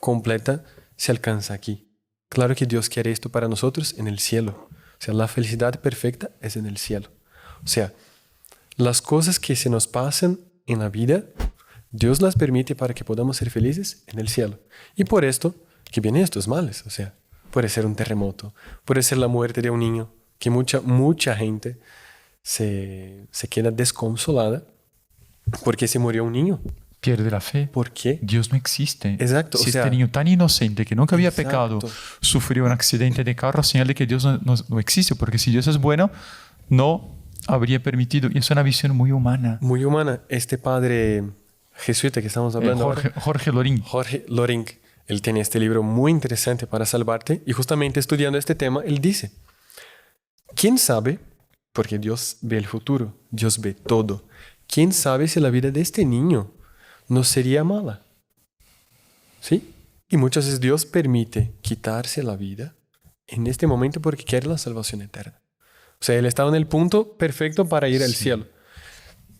completa, se alcanza aquí. Claro que Dios quiere esto para nosotros en el cielo. O sea, la felicidad perfecta es en el cielo. O sea, las cosas que se nos pasan en la vida, Dios las permite para que podamos ser felices en el cielo. Y por esto, que vienen estos males. O sea, puede ser un terremoto, puede ser la muerte de un niño, que mucha gente se queda desconsolada porque se murió un niño. Pierde la fe. ¿Por qué? Dios no existe. Exacto, Si o sea, este niño tan inocente que nunca había exacto. pecado sufrió un accidente de carro, señal de que Dios no existe, porque si Dios es bueno, no habría permitido. Y es una visión muy humana. Muy humana. Este padre jesuita que estamos hablando Jorge Loring. Jorge Loring, él tiene este libro muy interesante para salvarte y justamente estudiando este tema, él dice, ¿quién sabe? Porque Dios ve el futuro, Dios ve todo. ¿Quién sabe si la vida de este niño no sería mala? ¿Sí? Y muchas veces Dios permite quitarse la vida en este momento porque quiere la salvación eterna. O sea, él estaba en el punto perfecto para ir al cielo.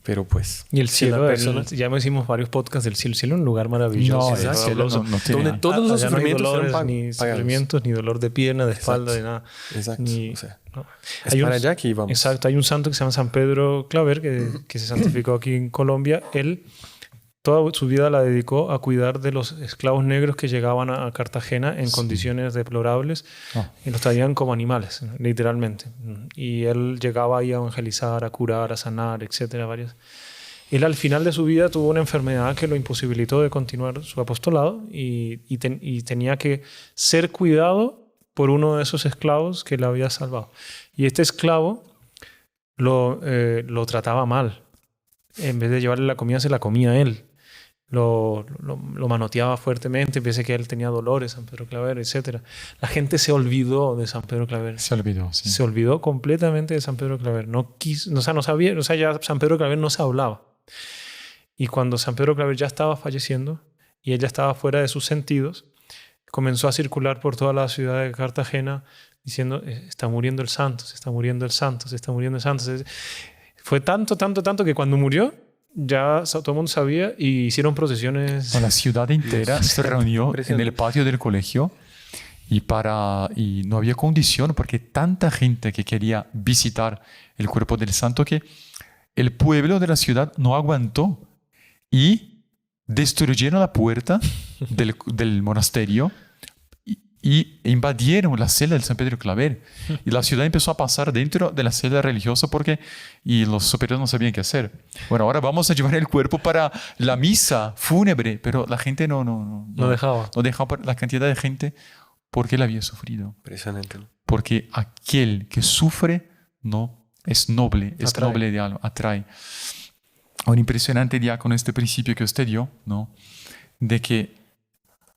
Pero pues... Y el si cielo, una persona- ya hicimos varios podcasts del cielo. El cielo es un lugar maravilloso. No, Es el cielo fabuloso. no tiene donde nada. todos los Allá no hay sufrimientos dolores, serán ni pagados. sufrimientos, ni dolor de pierna, de espalda, de nada. Exacto. Ni- O sea, no. es Hay para un- allá que íbamos. Exacto, hay un santo que se llama San Pedro Claver, que se santificó aquí en Colombia. Él toda su vida la dedicó a cuidar de los esclavos negros que llegaban a Cartagena en condiciones deplorables Ah. y los traían como animales, literalmente. Y él llegaba ahí a evangelizar, a curar, a sanar, etcétera, varias. Él al final de su vida tuvo una enfermedad que lo imposibilitó de continuar su apostolado y tenía que ser cuidado por uno de esos esclavos que le había salvado. Y este esclavo lo trataba mal. En vez de llevarle la comida, se la comía él. Lo manoteaba fuertemente, pensé que él tenía dolores, San Pedro Claver, etc. La gente se olvidó de San Pedro Claver. Se olvidó, sí. Se olvidó completamente de San Pedro Claver. No sabía, ya San Pedro Claver no se hablaba. Y cuando San Pedro Claver ya estaba falleciendo y ella estaba fuera de sus sentidos, comenzó a circular por toda la ciudad de Cartagena diciendo, está muriendo el santo, se está muriendo el santo, se está muriendo el santo. Fue tanto que cuando murió, ya todo el mundo sabía y hicieron procesiones. La ciudad entera se reunió en Impresionante. el patio del colegio y no había condición porque tanta gente que quería visitar el cuerpo del santo que el pueblo de la ciudad no aguantó y destruyeron la puerta del monasterio y invadieron la celda del San Pedro Claver. Y la ciudad empezó a pasar dentro de la celda religiosa y los superiores no sabían qué hacer. Bueno, ahora vamos a llevar el cuerpo para la misa fúnebre, pero la gente no dejaba. No dejaba por la cantidad de gente porque él había sufrido. Impresionante, ¿no? Porque aquel que sufre no es noble, es Atrae. noble de algo, atrae. Un impresionante día con este principio que usted dio, ¿no? De que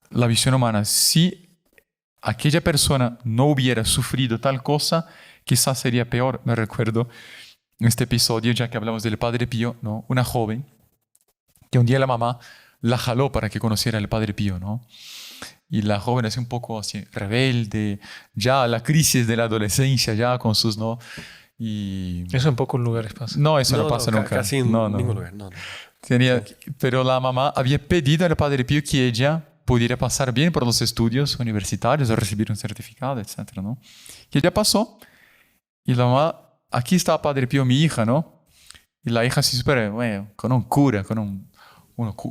la visión humana, si aquella persona no hubiera sufrido tal cosa, quizás sería peor. Me recuerdo en este episodio, ya que hablamos del Padre Pío, ¿no? Una joven que un día la mamá la jaló para que conociera al Padre Pío, ¿no? Y la joven es un poco así rebelde, ya la crisis de la adolescencia, ya con sus, ¿no? Y Eso en pocos lugares pasa. no, eso no pasa nunca. Casi en no. ningún lugar. No. Pero la mamá había pedido al Padre Pío que ella pudiera pasar bien por los estudios universitarios o recibir un certificado, etc., ¿no? Y ella pasó y la mamá, aquí está Padre Pío, mi hija, ¿no? Y la hija se supera, bueno, con un cura,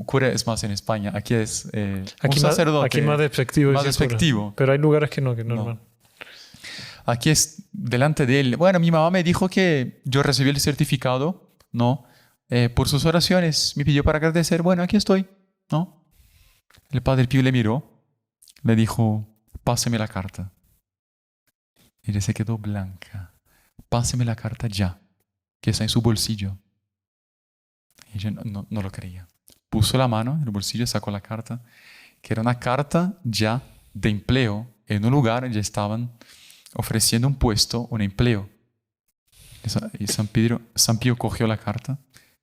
cura es más en España, aquí es un sacerdote. Aquí más despectivo. Más sí, despectivo. Pero hay lugares que no, hermano. Aquí es delante de él. Bueno, mi mamá me dijo que yo recibí el certificado, ¿no? Por sus oraciones. Me pidió para agradecer. Bueno, aquí estoy, ¿no? El Padre Pío le miró, le dijo, páseme la carta. Y ella se quedó blanca. Páseme la carta ya, que está en su bolsillo. Y ella no lo creía. Puso la mano en el bolsillo, sacó la carta, que era una carta ya de empleo en un lugar, ya estaban ofreciendo un puesto, un empleo. Y San Pío cogió la carta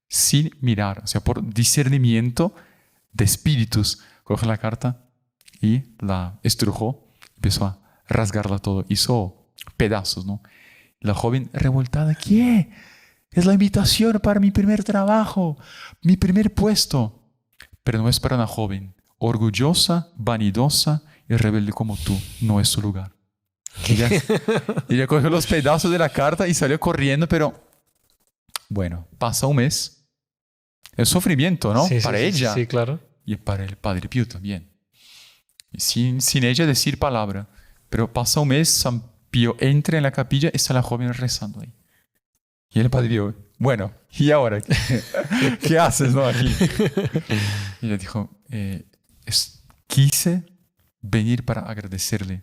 sin mirar, o sea, por discernimiento de espíritus, cogió la carta y la estrujó, empezó a rasgarla todo, hizo pedazos, ¿no? La joven revoltada, ¿qué? Es la invitación para mi primer trabajo, mi primer puesto. Pero no es para una joven orgullosa, vanidosa y rebelde como tú. No es su lugar. Ella cogió los pedazos de la carta y salió corriendo, pero bueno, pasa un mes. El sufrimiento, ¿no? Sí, para sí, ella. Sí, claro. Y para el Padre Pío también. Sin ella decir palabra. Pero pasa un mes, San Pío entra en la capilla y está la joven rezando ahí. Y el Padre Pío, bueno, ¿y ahora? ¿Qué haces, no, aquí? Y ella dijo, quise venir para agradecerle.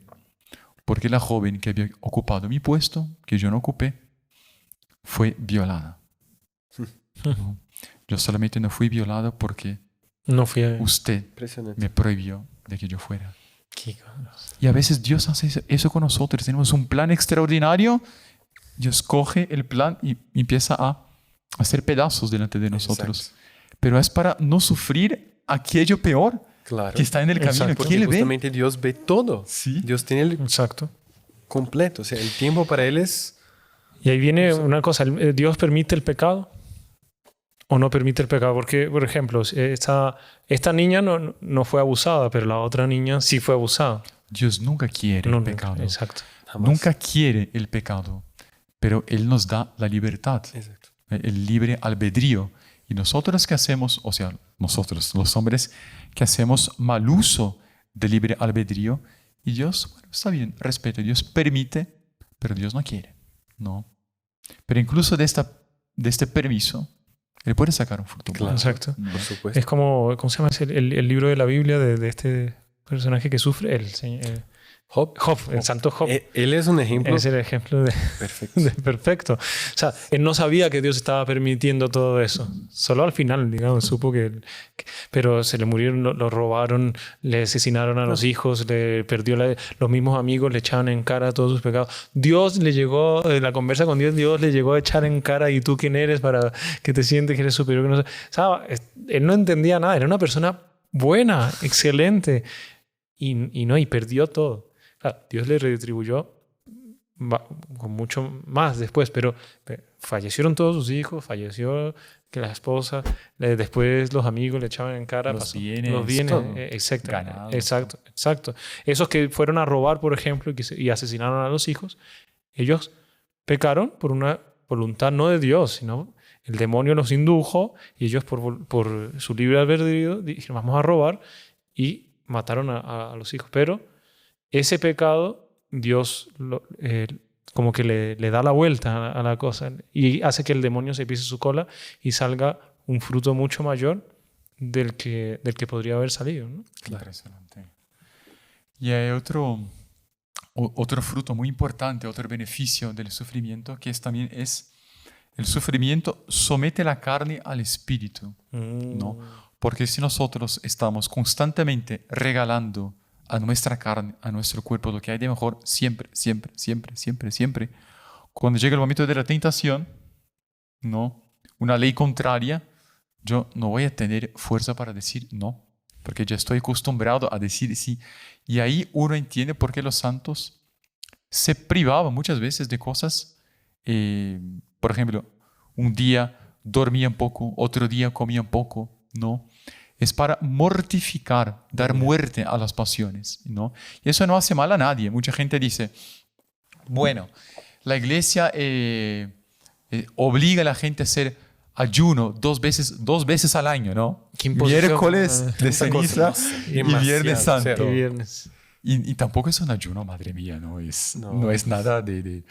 Porque la joven que había ocupado mi puesto, que yo no ocupé, fue violada. ¿No? Yo solamente no fui violada porque usted me prohibió de que yo fuera. Y a veces Dios hace eso con nosotros. Tenemos un plan extraordinario. Dios coge el plan y empieza a hacer pedazos delante de nosotros. Exacto. Pero es para no sufrir aquello peor que está en el camino. Exacto. ¿Quién le ve? Justamente Dios ve todo. Sí. Dios tiene el Exacto. completo. O sea, el tiempo para Él es... Y ahí viene una cosa. ¿Dios permite el pecado o no permite el pecado? Porque, por ejemplo, esta niña no fue abusada, pero la otra niña sí fue abusada. Dios nunca quiere el pecado. Exacto. Jamás. Nunca quiere el pecado. Pero Él nos da la libertad. Exacto. El libre albedrío. Y nosotros que hacemos, o sea, nosotros, los hombres, que hacemos mal uso del libre albedrío, y Dios, bueno, está bien, respeto, Dios permite, pero Dios no quiere, ¿no? Pero incluso de este permiso, Él puede sacar un fruto. Claro. Exacto. Por supuesto. Es como, ¿cómo se llama el libro de la Biblia de este personaje que sufre? Job, el santo Job. Él es un ejemplo Es el ejemplo de perfecto. O sea, él no sabía que Dios estaba permitiendo todo eso. Solo al final, digamos, supo pero se le murieron, lo robaron, le asesinaron a los hijos, le perdió los mismos amigos, le echaban en cara todos sus pecados. Dios le llegó, en la conversa con Dios le llegó a echar en cara, ¿y tú quién eres para que te sientes que eres superior? Que no sé. O sea, él no entendía nada, era una persona buena, excelente, y perdió todo. Claro, Dios le retribuyó con mucho más después, pero fallecieron todos sus hijos, falleció que la esposa, después los amigos le echaban en cara los bienes, exacto, ganado, exacto. Esos que fueron a robar, por ejemplo, y asesinaron a los hijos, ellos pecaron por una voluntad no de Dios, sino el demonio los indujo y ellos por su libre albedrío dijeron, vamos a robar, y mataron a los hijos. Pero ese pecado, Dios como que le da la vuelta a la cosa y hace que el demonio se pise su cola y salga un fruto mucho mayor del que podría haber salido, ¿no? Claro. Y hay otro fruto muy importante, otro beneficio del sufrimiento, que también es el sufrimiento somete la carne al espíritu, ¿no? Porque si nosotros estamos constantemente regalando a nuestra carne, a nuestro cuerpo, lo que hay de mejor, siempre, cuando llega el momento de la tentación, ¿no? Una ley contraria, yo no voy a tener fuerza para decir no, porque ya estoy acostumbrado a decir sí. Y ahí uno entiende por qué los santos se privaban muchas veces de cosas. Por ejemplo, un día dormían poco, otro día comían poco, ¿no? Es para mortificar, dar muerte a las pasiones, ¿no? Y eso no hace mal a nadie. Mucha gente dice, bueno, la iglesia obliga a la gente a hacer ayuno dos veces al año, ¿no? Miércoles de ceniza y Viernes Santo. Y tampoco es un ayuno, madre mía, no es nada de...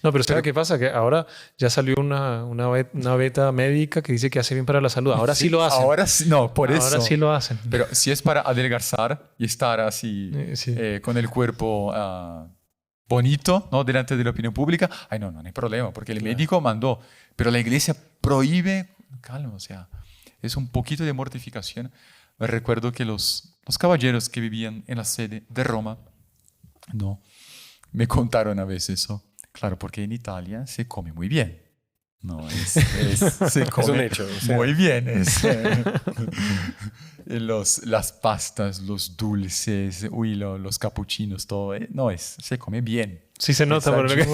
No, pero ¿sabes qué pasa? Que ahora ya salió una beta médica que dice que hace bien para la salud. Ahora sí lo hacen. Ahora sí, no, por eso. Ahora sí lo hacen. Pero si es para adelgazar y estar así con el cuerpo bonito, ¿no? Delante de la opinión pública, no hay problema, porque el médico mandó. Pero la iglesia prohíbe, calma, o sea, es un poquito de mortificación. recuerdo que los caballeros que vivían en la sede de Roma, ¿no? Me contaron a veces eso. Claro, porque en Italia se come muy bien. No, se come es un hecho. O sea, muy bien. Las pastas, los dulces, los capuchinos, todo. No, se come bien. Sí se nota por lo que...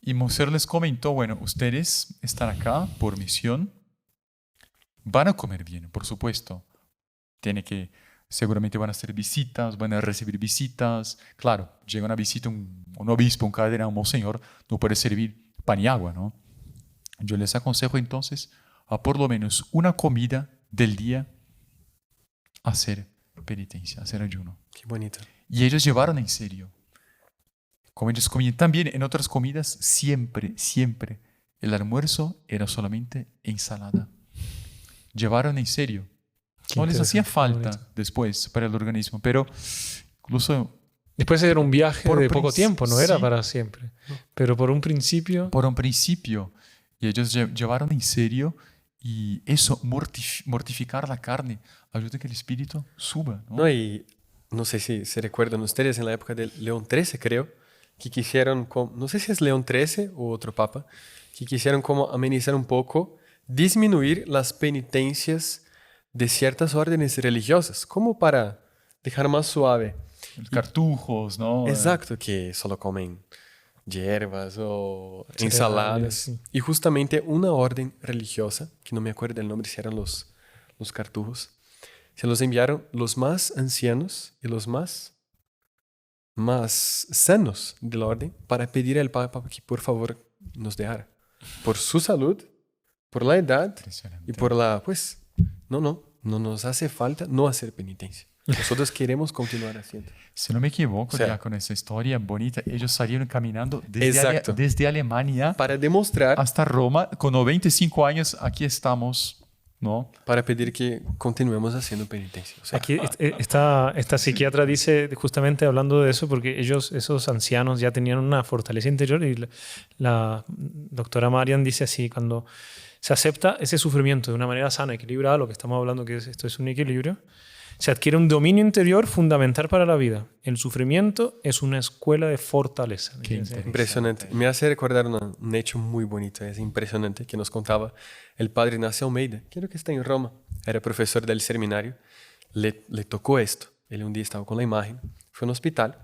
Y Monseñor les comentó, bueno, ustedes están acá por misión, van a comer bien, por supuesto. Seguramente van a hacer visitas, van a recibir visitas. Claro, llega una visita, un obispo, un cardenal, un monseñor, no puede servir pan y agua, ¿no? Yo les aconsejo entonces a por lo menos una comida del día hacer penitencia, hacer ayuno. qué bonito. Y ellos llevaron en serio. Como ellos comían también en otras comidas, siempre el almuerzo era solamente ensalada. Llevaron en serio. No les hacía falta después para el organismo, pero incluso... Después era un viaje de poco principio, tiempo, no era sí. para siempre. Pero por un principio... Por un principio. Y ellos llevaron en serio y eso, mortificar la carne, ayuda a que el espíritu suba, ¿no? No, y no sé si se recuerdan ustedes en la época de León XIII, creo, que quisieron, no sé si es León XIII o otro papa, que quisieron como amenizar un poco, disminuir las penitencias de ciertas órdenes religiosas, como para dejar más suave. Cartujos, ¿no? Exacto, que solo comen hierbas o Cereales, ensaladas. sí. Y justamente una orden religiosa, que no me acuerdo el nombre si eran los cartujos, se los enviaron los más ancianos y los más sanos de la orden para pedir al Papa que por favor nos dejara. Por su salud, por la edad Impresionante. y por la, pues, no nos hace falta no hacer penitencia. Nosotros queremos continuar haciendo. Si no me equivoco, O sea, ya con esa historia bonita, ellos salieron caminando desde, Exacto. desde Alemania Para demostrar, hasta Roma, con 95 años, aquí estamos, ¿no? para pedir que continuemos haciendo penitencia. O sea, Aquí esta psiquiatra dice, justamente hablando de eso, porque esos ancianos ya tenían una fortaleza interior y la doctora Marian dice así, cuando se acepta ese sufrimiento de una manera sana, equilibrada, lo que estamos hablando que esto es un equilibrio, se adquiere un dominio interior fundamental para la vida. El sufrimiento es una escuela de fortaleza. Qué Dice. impresionante. Me hace recordar un hecho muy bonito, es impresionante, que nos contaba el padre Ignacio Almeida, creo que está en Roma, era profesor del seminario, le tocó esto. Él un día estaba con la imagen, fue a un hospital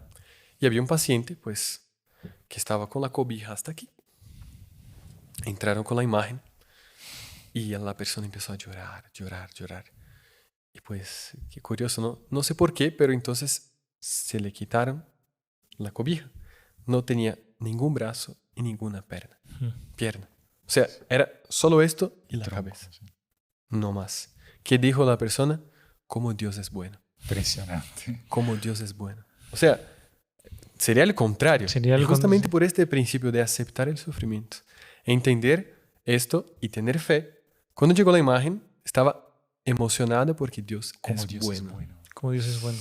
y había un paciente, pues, que estaba con la cobija hasta aquí. Entraron con la imagen y la persona empezó a llorar. Y pues, qué curioso, ¿no? No sé por qué, pero entonces se le quitaron la cobija. No tenía ningún brazo y ninguna pierna. O sea, era solo esto y la cabeza. No más. ¿Qué dijo la persona? Cómo Dios es bueno. Impresionante. Cómo Dios es bueno. O sea, sería el contrario. Sería Y el justamente por este principio de aceptar el sufrimiento, entender esto y tener fe. Cuando llegó la imagen, estaba emocionada porque Dios Como es Dios bueno. es bueno. Como Dios es bueno.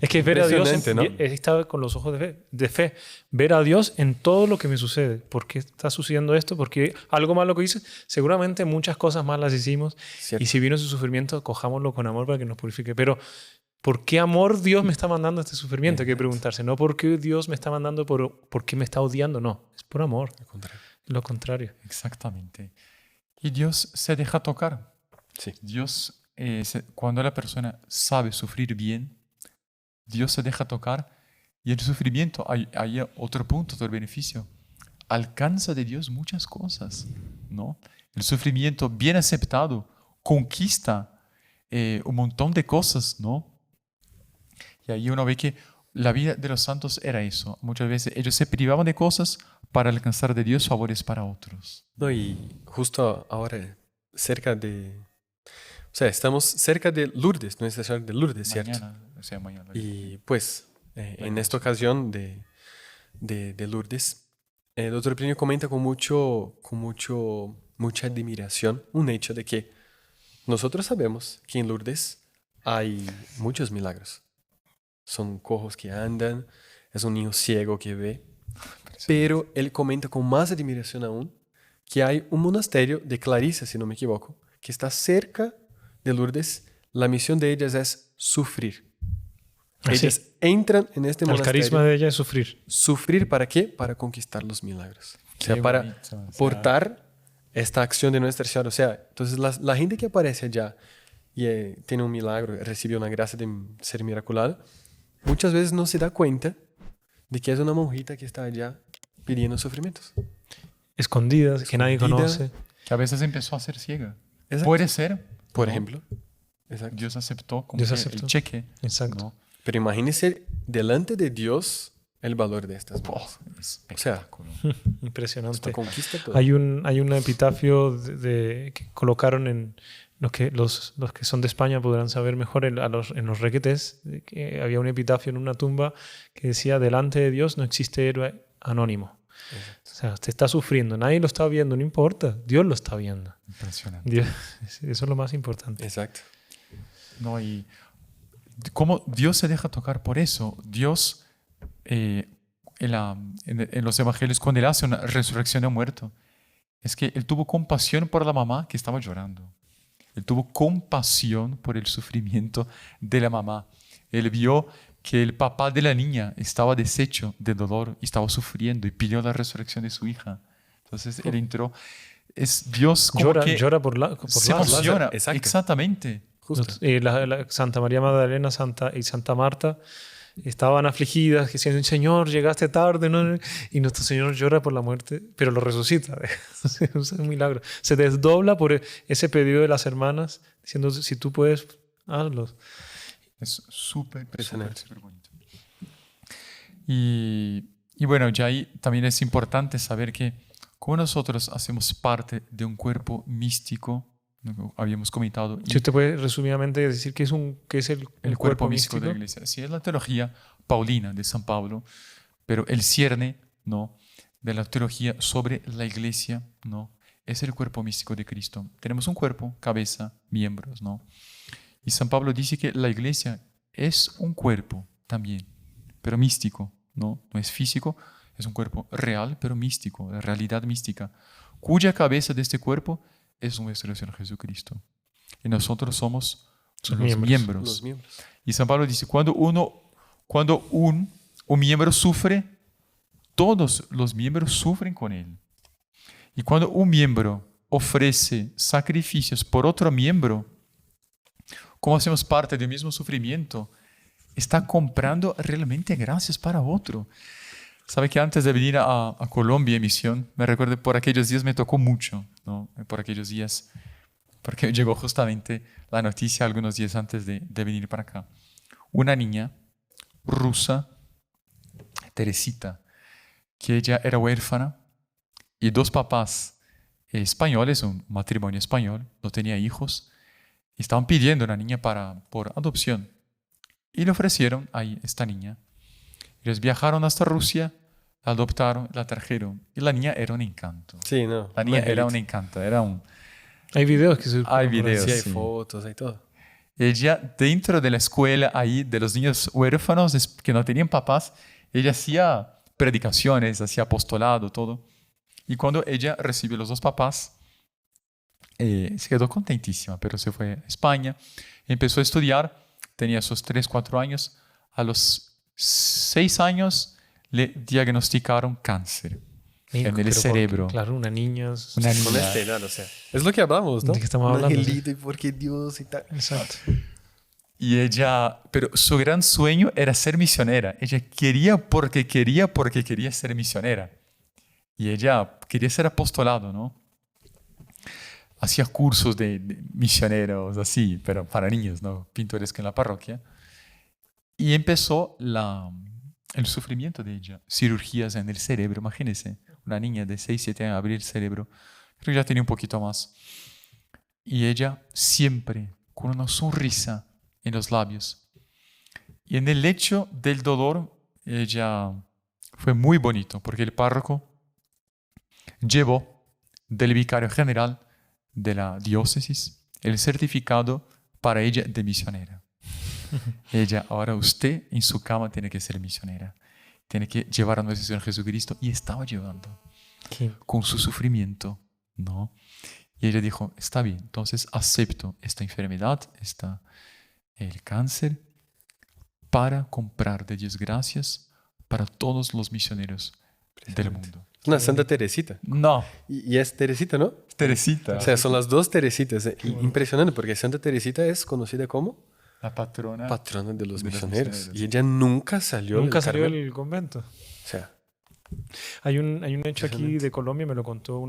Es que ver a Dios, Impresionante, ¿no? estaba con los ojos de fe. Ver a Dios en todo lo que me sucede. ¿Por qué está sucediendo esto? Porque algo malo que hice, seguramente muchas cosas malas hicimos. Cierto. Y si vino ese sufrimiento, cojámoslo con amor para que nos purifique. Pero, ¿por qué amor Dios me está mandando este sufrimiento? Hay que preguntarse. No por qué Dios me está mandando, por qué me está odiando. No, es por amor. Al contrario. Lo contrario. Exactamente. Y Dios se deja tocar. Sí. Dios, cuando la persona sabe sufrir bien, Dios se deja tocar y el sufrimiento, hay otro punto del beneficio, alcanza de Dios muchas cosas, ¿no? El sufrimiento bien aceptado conquista un montón de cosas, ¿no? Y ahí uno ve que la vida de los santos era eso. Muchas veces ellos se privaban de cosas para alcanzar de Dios favores para otros. No, y justo ahora, cerca de... O sea, estamos cerca de Lourdes, Nuestra Señora de Lourdes, ¿cierto? Mañana. Y pues, en esta ocasión de Lourdes, el doctor Plinio comenta con mucha admiración un hecho de que nosotros sabemos que en Lourdes hay muchos milagros. Son cojos que andan, es un niño ciego que ve. Pero él comenta con más admiración aún que hay un monasterio de Clarisas, si no me equivoco, que está cerca de Lourdes, la misión de ellas es sufrir. Así. Ellas entran en este El monasterio. carisma de ella es sufrir. ¿Sufrir para qué? Para conquistar los milagros. O sea, Qué para bonito, o sea. portar esta acción de Nuestra Señora. O sea, entonces la gente que aparece allá y tiene un milagro, recibe una gracia de ser miraculada, muchas veces no se da cuenta de que es una monjita que está allá pidiendo sufrimientos. Escondidas, que nadie Escondida. conoce. Que a veces empezó a ser ciega. Exacto. Puede ser. Por ¿no? ejemplo. Exacto. Dios aceptó como Dios que aceptó. el cheque. Exacto. ¿no? Pero imagínense delante de Dios el valor de estas cosas. O sea, Espectáculo. Impresionante. esto conquista todo. Hay un epitafio que colocaron en los que son de España podrán saber mejor en los requetés, que había un epitafio en una tumba que decía: delante de Dios no existe héroe anónimo. O sea, te está sufriendo, nadie lo está viendo, no importa, Dios lo está viendo. Impresionante. Dios, eso es lo más importante. Exacto. ¿No? Y cómo Dios se deja tocar por eso. Dios, en los evangelios, cuando Él hace una resurrección de un muerto, es que Él tuvo compasión por la mamá que estaba llorando. Él tuvo compasión por el sufrimiento de la mamá. Él vio que el papá de la niña estaba deshecho de dolor y estaba sufriendo y pidió la resurrección de su hija. Entonces Él entró. Es Dios como que Llora por se Lázaro. emociona. Exacto. Exactamente. Justo. La Santa María Magdalena y Santa Marta estaban afligidas, que decían: Señor, llegaste tarde, ¿no? Y nuestro Señor llora por la muerte, pero lo resucita. Es un milagro. Se desdobla por ese pedido de las hermanas, diciendo: si tú puedes, hazlo. Es súper Impresionante. súper bonito. Y bueno, ya ahí también es importante saber que como nosotros hacemos parte de un cuerpo místico, ¿no? Habíamos comentado, y Si usted puede resumidamente decir que es el cuerpo místico de la iglesia. Sí, es la teología paulina de San Pablo, pero el cierne, ¿no?, de la teología sobre la iglesia, ¿no?, es el cuerpo místico de Cristo. Tenemos un cuerpo, cabeza, miembros, ¿no? Y San Pablo dice que la iglesia es un cuerpo también, pero místico, ¿no? No es físico, es un cuerpo real, pero místico, de realidad mística, cuya cabeza de este cuerpo es nuestro Señor Jesucristo. Y nosotros somos los miembros. Los miembros. Y San Pablo dice, cuando un miembro sufre, todos los miembros sufren con él. Y cuando un miembro ofrece sacrificios por otro miembro, como hacemos parte del mismo sufrimiento, está comprando realmente gracias para otro. Sabe que antes de venir a Colombia en misión, me recuerdo, por aquellos días me tocó mucho, ¿no? Por aquellos días, porque llegó justamente la noticia algunos días antes de venir para acá. Una niña rusa, Teresita, que ella era huérfana y dos papás españoles, un matrimonio español, no tenía hijos, y estaban pidiendo una niña por adopción. Y le ofrecieron ahí esta niña. Ellos viajaron hasta Rusia, la adoptaron, la trajeron. Y la niña era un encanto. Sí, no. La niña era un encanto, era un... Hay videos que se... Hay videos, Sí, hay sí. fotos, hay todo. Ella, dentro de la escuela ahí de los niños huérfanos que no tenían papás, ella hacía predicaciones, hacía apostolado, todo. Y cuando ella recibió los dos papás, se quedó contentísima, pero se fue a España, empezó a estudiar, tenía sus 3, 4 años. A los 6 años le diagnosticaron cáncer en el cerebro. Claro, una niña. Una Con niña. esta edad, o sea. Es lo que hablamos, ¿no? ¿De qué estamos Un hablando? angelito y por qué Dios y tal. Exacto. Y ella, pero su gran sueño era ser misionera. Ella quería porque quería ser misionera. Y ella quería ser apostolado, ¿no? Hacía cursos de misioneros, así, pero para niños, ¿no? Pintoresco en la parroquia. Y empezó el sufrimiento de ella. Cirugías en el cerebro, imagínense. Una niña de 6, 7 años abrir el cerebro. Creo que ya tenía un poquito más. Y ella siempre con una sonrisa en los labios. Y en el lecho del dolor, ella fue muy bonito, porque el párroco llevó del vicario general de la diócesis el certificado para ella de misionera. Ella, ahora usted en su cama tiene que ser misionera. Tiene que llevar a nuestro Señor Jesucristo. Y estaba llevando con su sufrimiento, ¿no? Y ella dijo, está bien, entonces acepto esta enfermedad, el cáncer, para comprar de Dios gracias para todos los misioneros del mundo. Una Santa Teresita. No, Y es Teresita, ¿no? Teresita, O sea, son las dos Teresitas. Impresionante, porque Santa Teresita es conocida como la patrona. patrona de los De los misioneros. misioneros. Y ella nunca salió Nunca salió Carmelo. del convento. O sea, Hay un hecho aquí de Colombia, me lo contó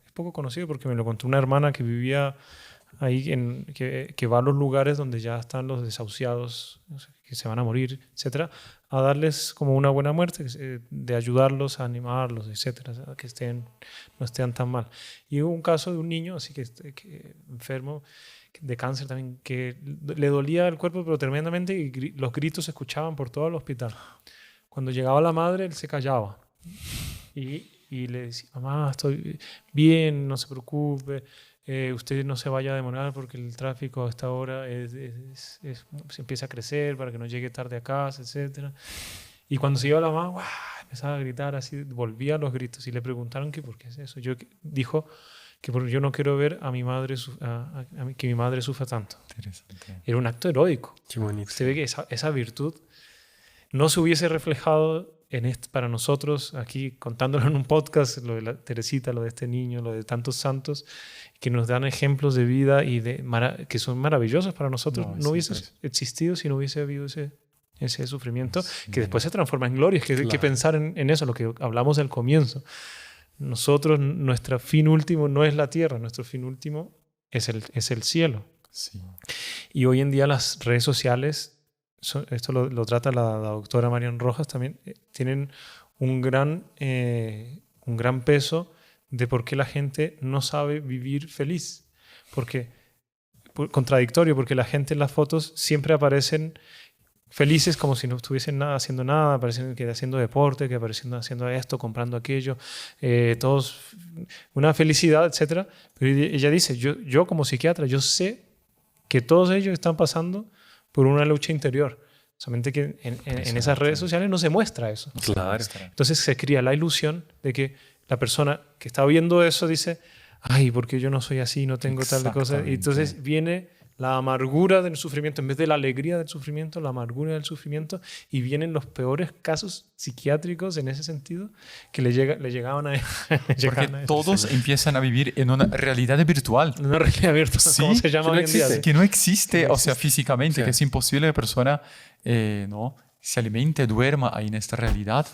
es poco conocido porque me lo contó una hermana que vivía ahí, que va a los lugares donde ya están los desahuciados, o sea, que se van a morir, etcétera, a darles como una buena muerte, de ayudarlos, a animarlos, etcétera, a que no estén tan mal. Y hubo un caso de un niño así que enfermo de cáncer también, que le dolía el cuerpo pero tremendamente, y los gritos se escuchaban por todo el hospital. Cuando llegaba la madre, él se callaba y le decía, mamá, estoy bien, no se preocupe, usted no se vaya a demorar porque el tráfico a esta hora se empieza a crecer para que no llegue tarde a casa, etc. Y cuando se iba la mamá, ¡guau!, empezaba a gritar así, volvía a los gritos, y le preguntaron que por qué es eso. Dijo que porque yo no quiero ver a mi madre que mi madre sufra tanto. Interesante. Era un acto heroico. qué bonito. Usted ve que esa virtud no se hubiese reflejado para nosotros aquí, contándolo en un podcast, lo de la Teresita, lo de este niño, lo de tantos santos que nos dan ejemplos de vida y que son maravillosos para nosotros. No hubiese existido si no hubiese habido ese sufrimiento, que después se transforma en gloria. Que hay que pensar en eso, lo que hablamos al comienzo. Nosotros, nuestro fin último no es la tierra, nuestro fin último es el cielo. Sí. Y hoy en día las redes sociales, esto lo trata la doctora Marian Rojas también, tienen un gran peso de por qué la gente no sabe vivir feliz. Contradictorio, porque la gente en las fotos siempre aparecen felices como si no estuviesen haciendo nada, aparecen que haciendo deporte, que aparecen haciendo esto, comprando aquello, todos una felicidad, etc. Pero ella dice, yo como psiquiatra, yo sé que todos ellos están pasando por una lucha interior. Solamente que en esas redes sociales no se muestra eso. Claro. Entonces se crea la ilusión de que la persona que está viendo eso dice, ay, ¿por qué yo no soy así, no tengo tal de cosas? Y entonces viene la amargura del sufrimiento, en vez de la alegría del sufrimiento, la amargura del sufrimiento, y vienen los peores casos psiquiátricos en ese sentido que le llegaban a Porque todos empiezan a vivir en una realidad virtual. una realidad virtual, Sí, ¿cómo se llama hoy en día? Que no existe, No o sea, existe. físicamente, Sí. que es imposible que la persona ¿no? se alimente, duerma ahí en esta realidad,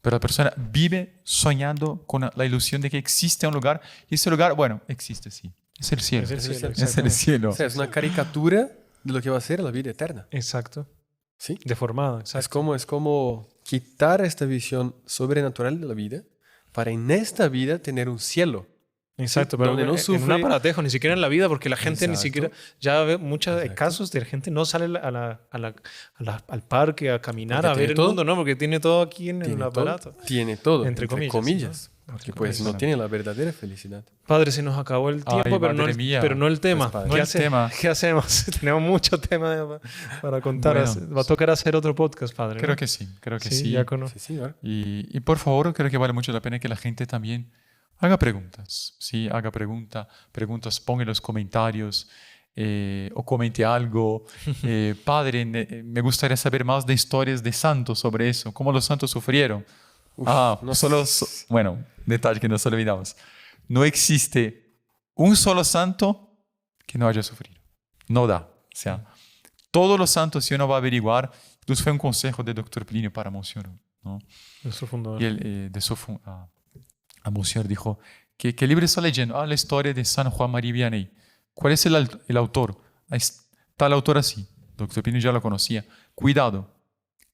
pero la persona vive soñando con la ilusión de que existe un lugar, y ese lugar, bueno, existe, sí. Es el cielo. Es el cielo, Es el exactamente. cielo. O sea, es una caricatura de lo que va a ser la vida eterna. Exacto. ¿Sí? Deformado, exacto. Es como quitar esta visión sobrenatural de la vida para en esta vida tener un cielo. Exacto, Sí, pero donde no en un sufre. aparatejo, ni siquiera en la vida, porque la gente ni Exacto. siquiera, ya ve muchos Exacto. casos de la gente no sale al parque a caminar, Porque a ver tiene el todo. mundo, ¿no? Porque tiene todo aquí en el Tiene aparato. todo. Tiene todo. Entre comillas, ¿no? Porque pues no tiene la verdadera felicidad. Padre, se nos acabó el tiempo, Ay, pero, madre mía. pero no el tema. Pues, padre. No el tema. ¿Qué hacemos? Tenemos mucho tema para contar. Bueno. Va a tocar hacer otro podcast, Padre. Creo ¿no? que sí, creo que Sí, sí. diácono. Sí, señor. Y por favor, creo que vale mucho la pena que la gente también haga preguntas, ¿sí? Haga preguntas, ponga en los comentarios o comente algo. Padre, me gustaría saber más de historias de santos sobre eso, cómo los santos sufrieron. No Bueno, detalle que nos olvidamos. No existe un solo santo que no haya sufrido. No da. O sea, todos los santos, si uno va a averiguar, entonces fue un consejo del doctor Plinio para Monseñor, ¿no? Nuestro fundador. Y él, a Monseñor dijo, ¿qué libro está leyendo? La historia de San Juan María Vianney. ¿Cuál es el autor? Tal autor así. Doctor Plinio ya lo conocía. Cuidado.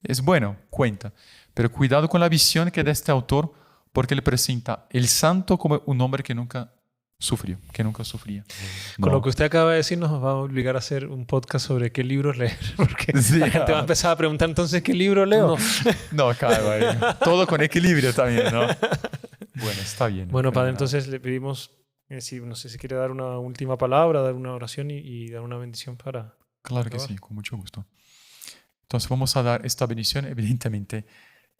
Es bueno, cuenta. Pero cuidado con la visión que da este autor, porque él presenta el santo como un hombre que nunca sufrió, que nunca sufría. Con No. lo que usted acaba de decir, nos va a obligar a hacer un podcast sobre qué libros leer. Porque Sí, la gente va a empezar a preguntar entonces qué libro leo. No, caray, todo con equilibrio también, ¿no? Bueno, está bien. Bueno, Pero Padre, nada. entonces le pedimos, no sé si quiere dar una última palabra, dar una oración y dar una bendición para... Claro que sí, con mucho gusto. Entonces vamos a dar esta bendición. Evidentemente,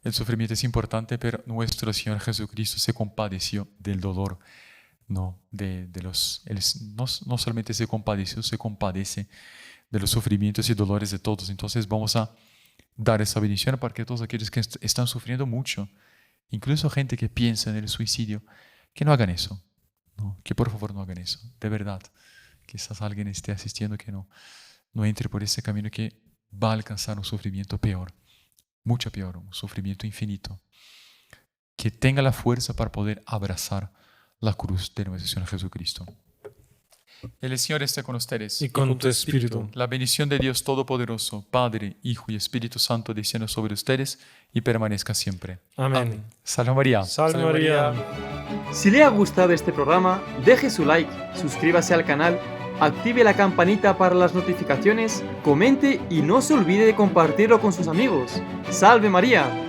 el sufrimiento es importante, pero nuestro Señor Jesucristo se compadeció del dolor ¿no? No solamente se compadeció, se compadece de los sufrimientos y dolores de todos. Entonces vamos a dar esa bendición para que todos aquellos que están sufriendo mucho, incluso gente que piensa en el suicidio, que no hagan eso, ¿no? Que por favor no hagan eso, de verdad. Quizás alguien esté asistiendo que no entre por ese camino que va a alcanzar un sufrimiento peor, mucho peor, un sufrimiento infinito. Que tenga la fuerza para poder abrazar la cruz de nuestro Señor Jesucristo. El Señor esté con ustedes. Y con tu espíritu. La bendición de Dios Todopoderoso, Padre, Hijo y Espíritu Santo, descienda sobre ustedes y permanezca siempre. Amén. Salve María. Salve María. Si le ha gustado este programa, deje su like, suscríbase al canal, active la campanita para las notificaciones, comente y no se olvide de compartirlo con sus amigos. ¡Salve María!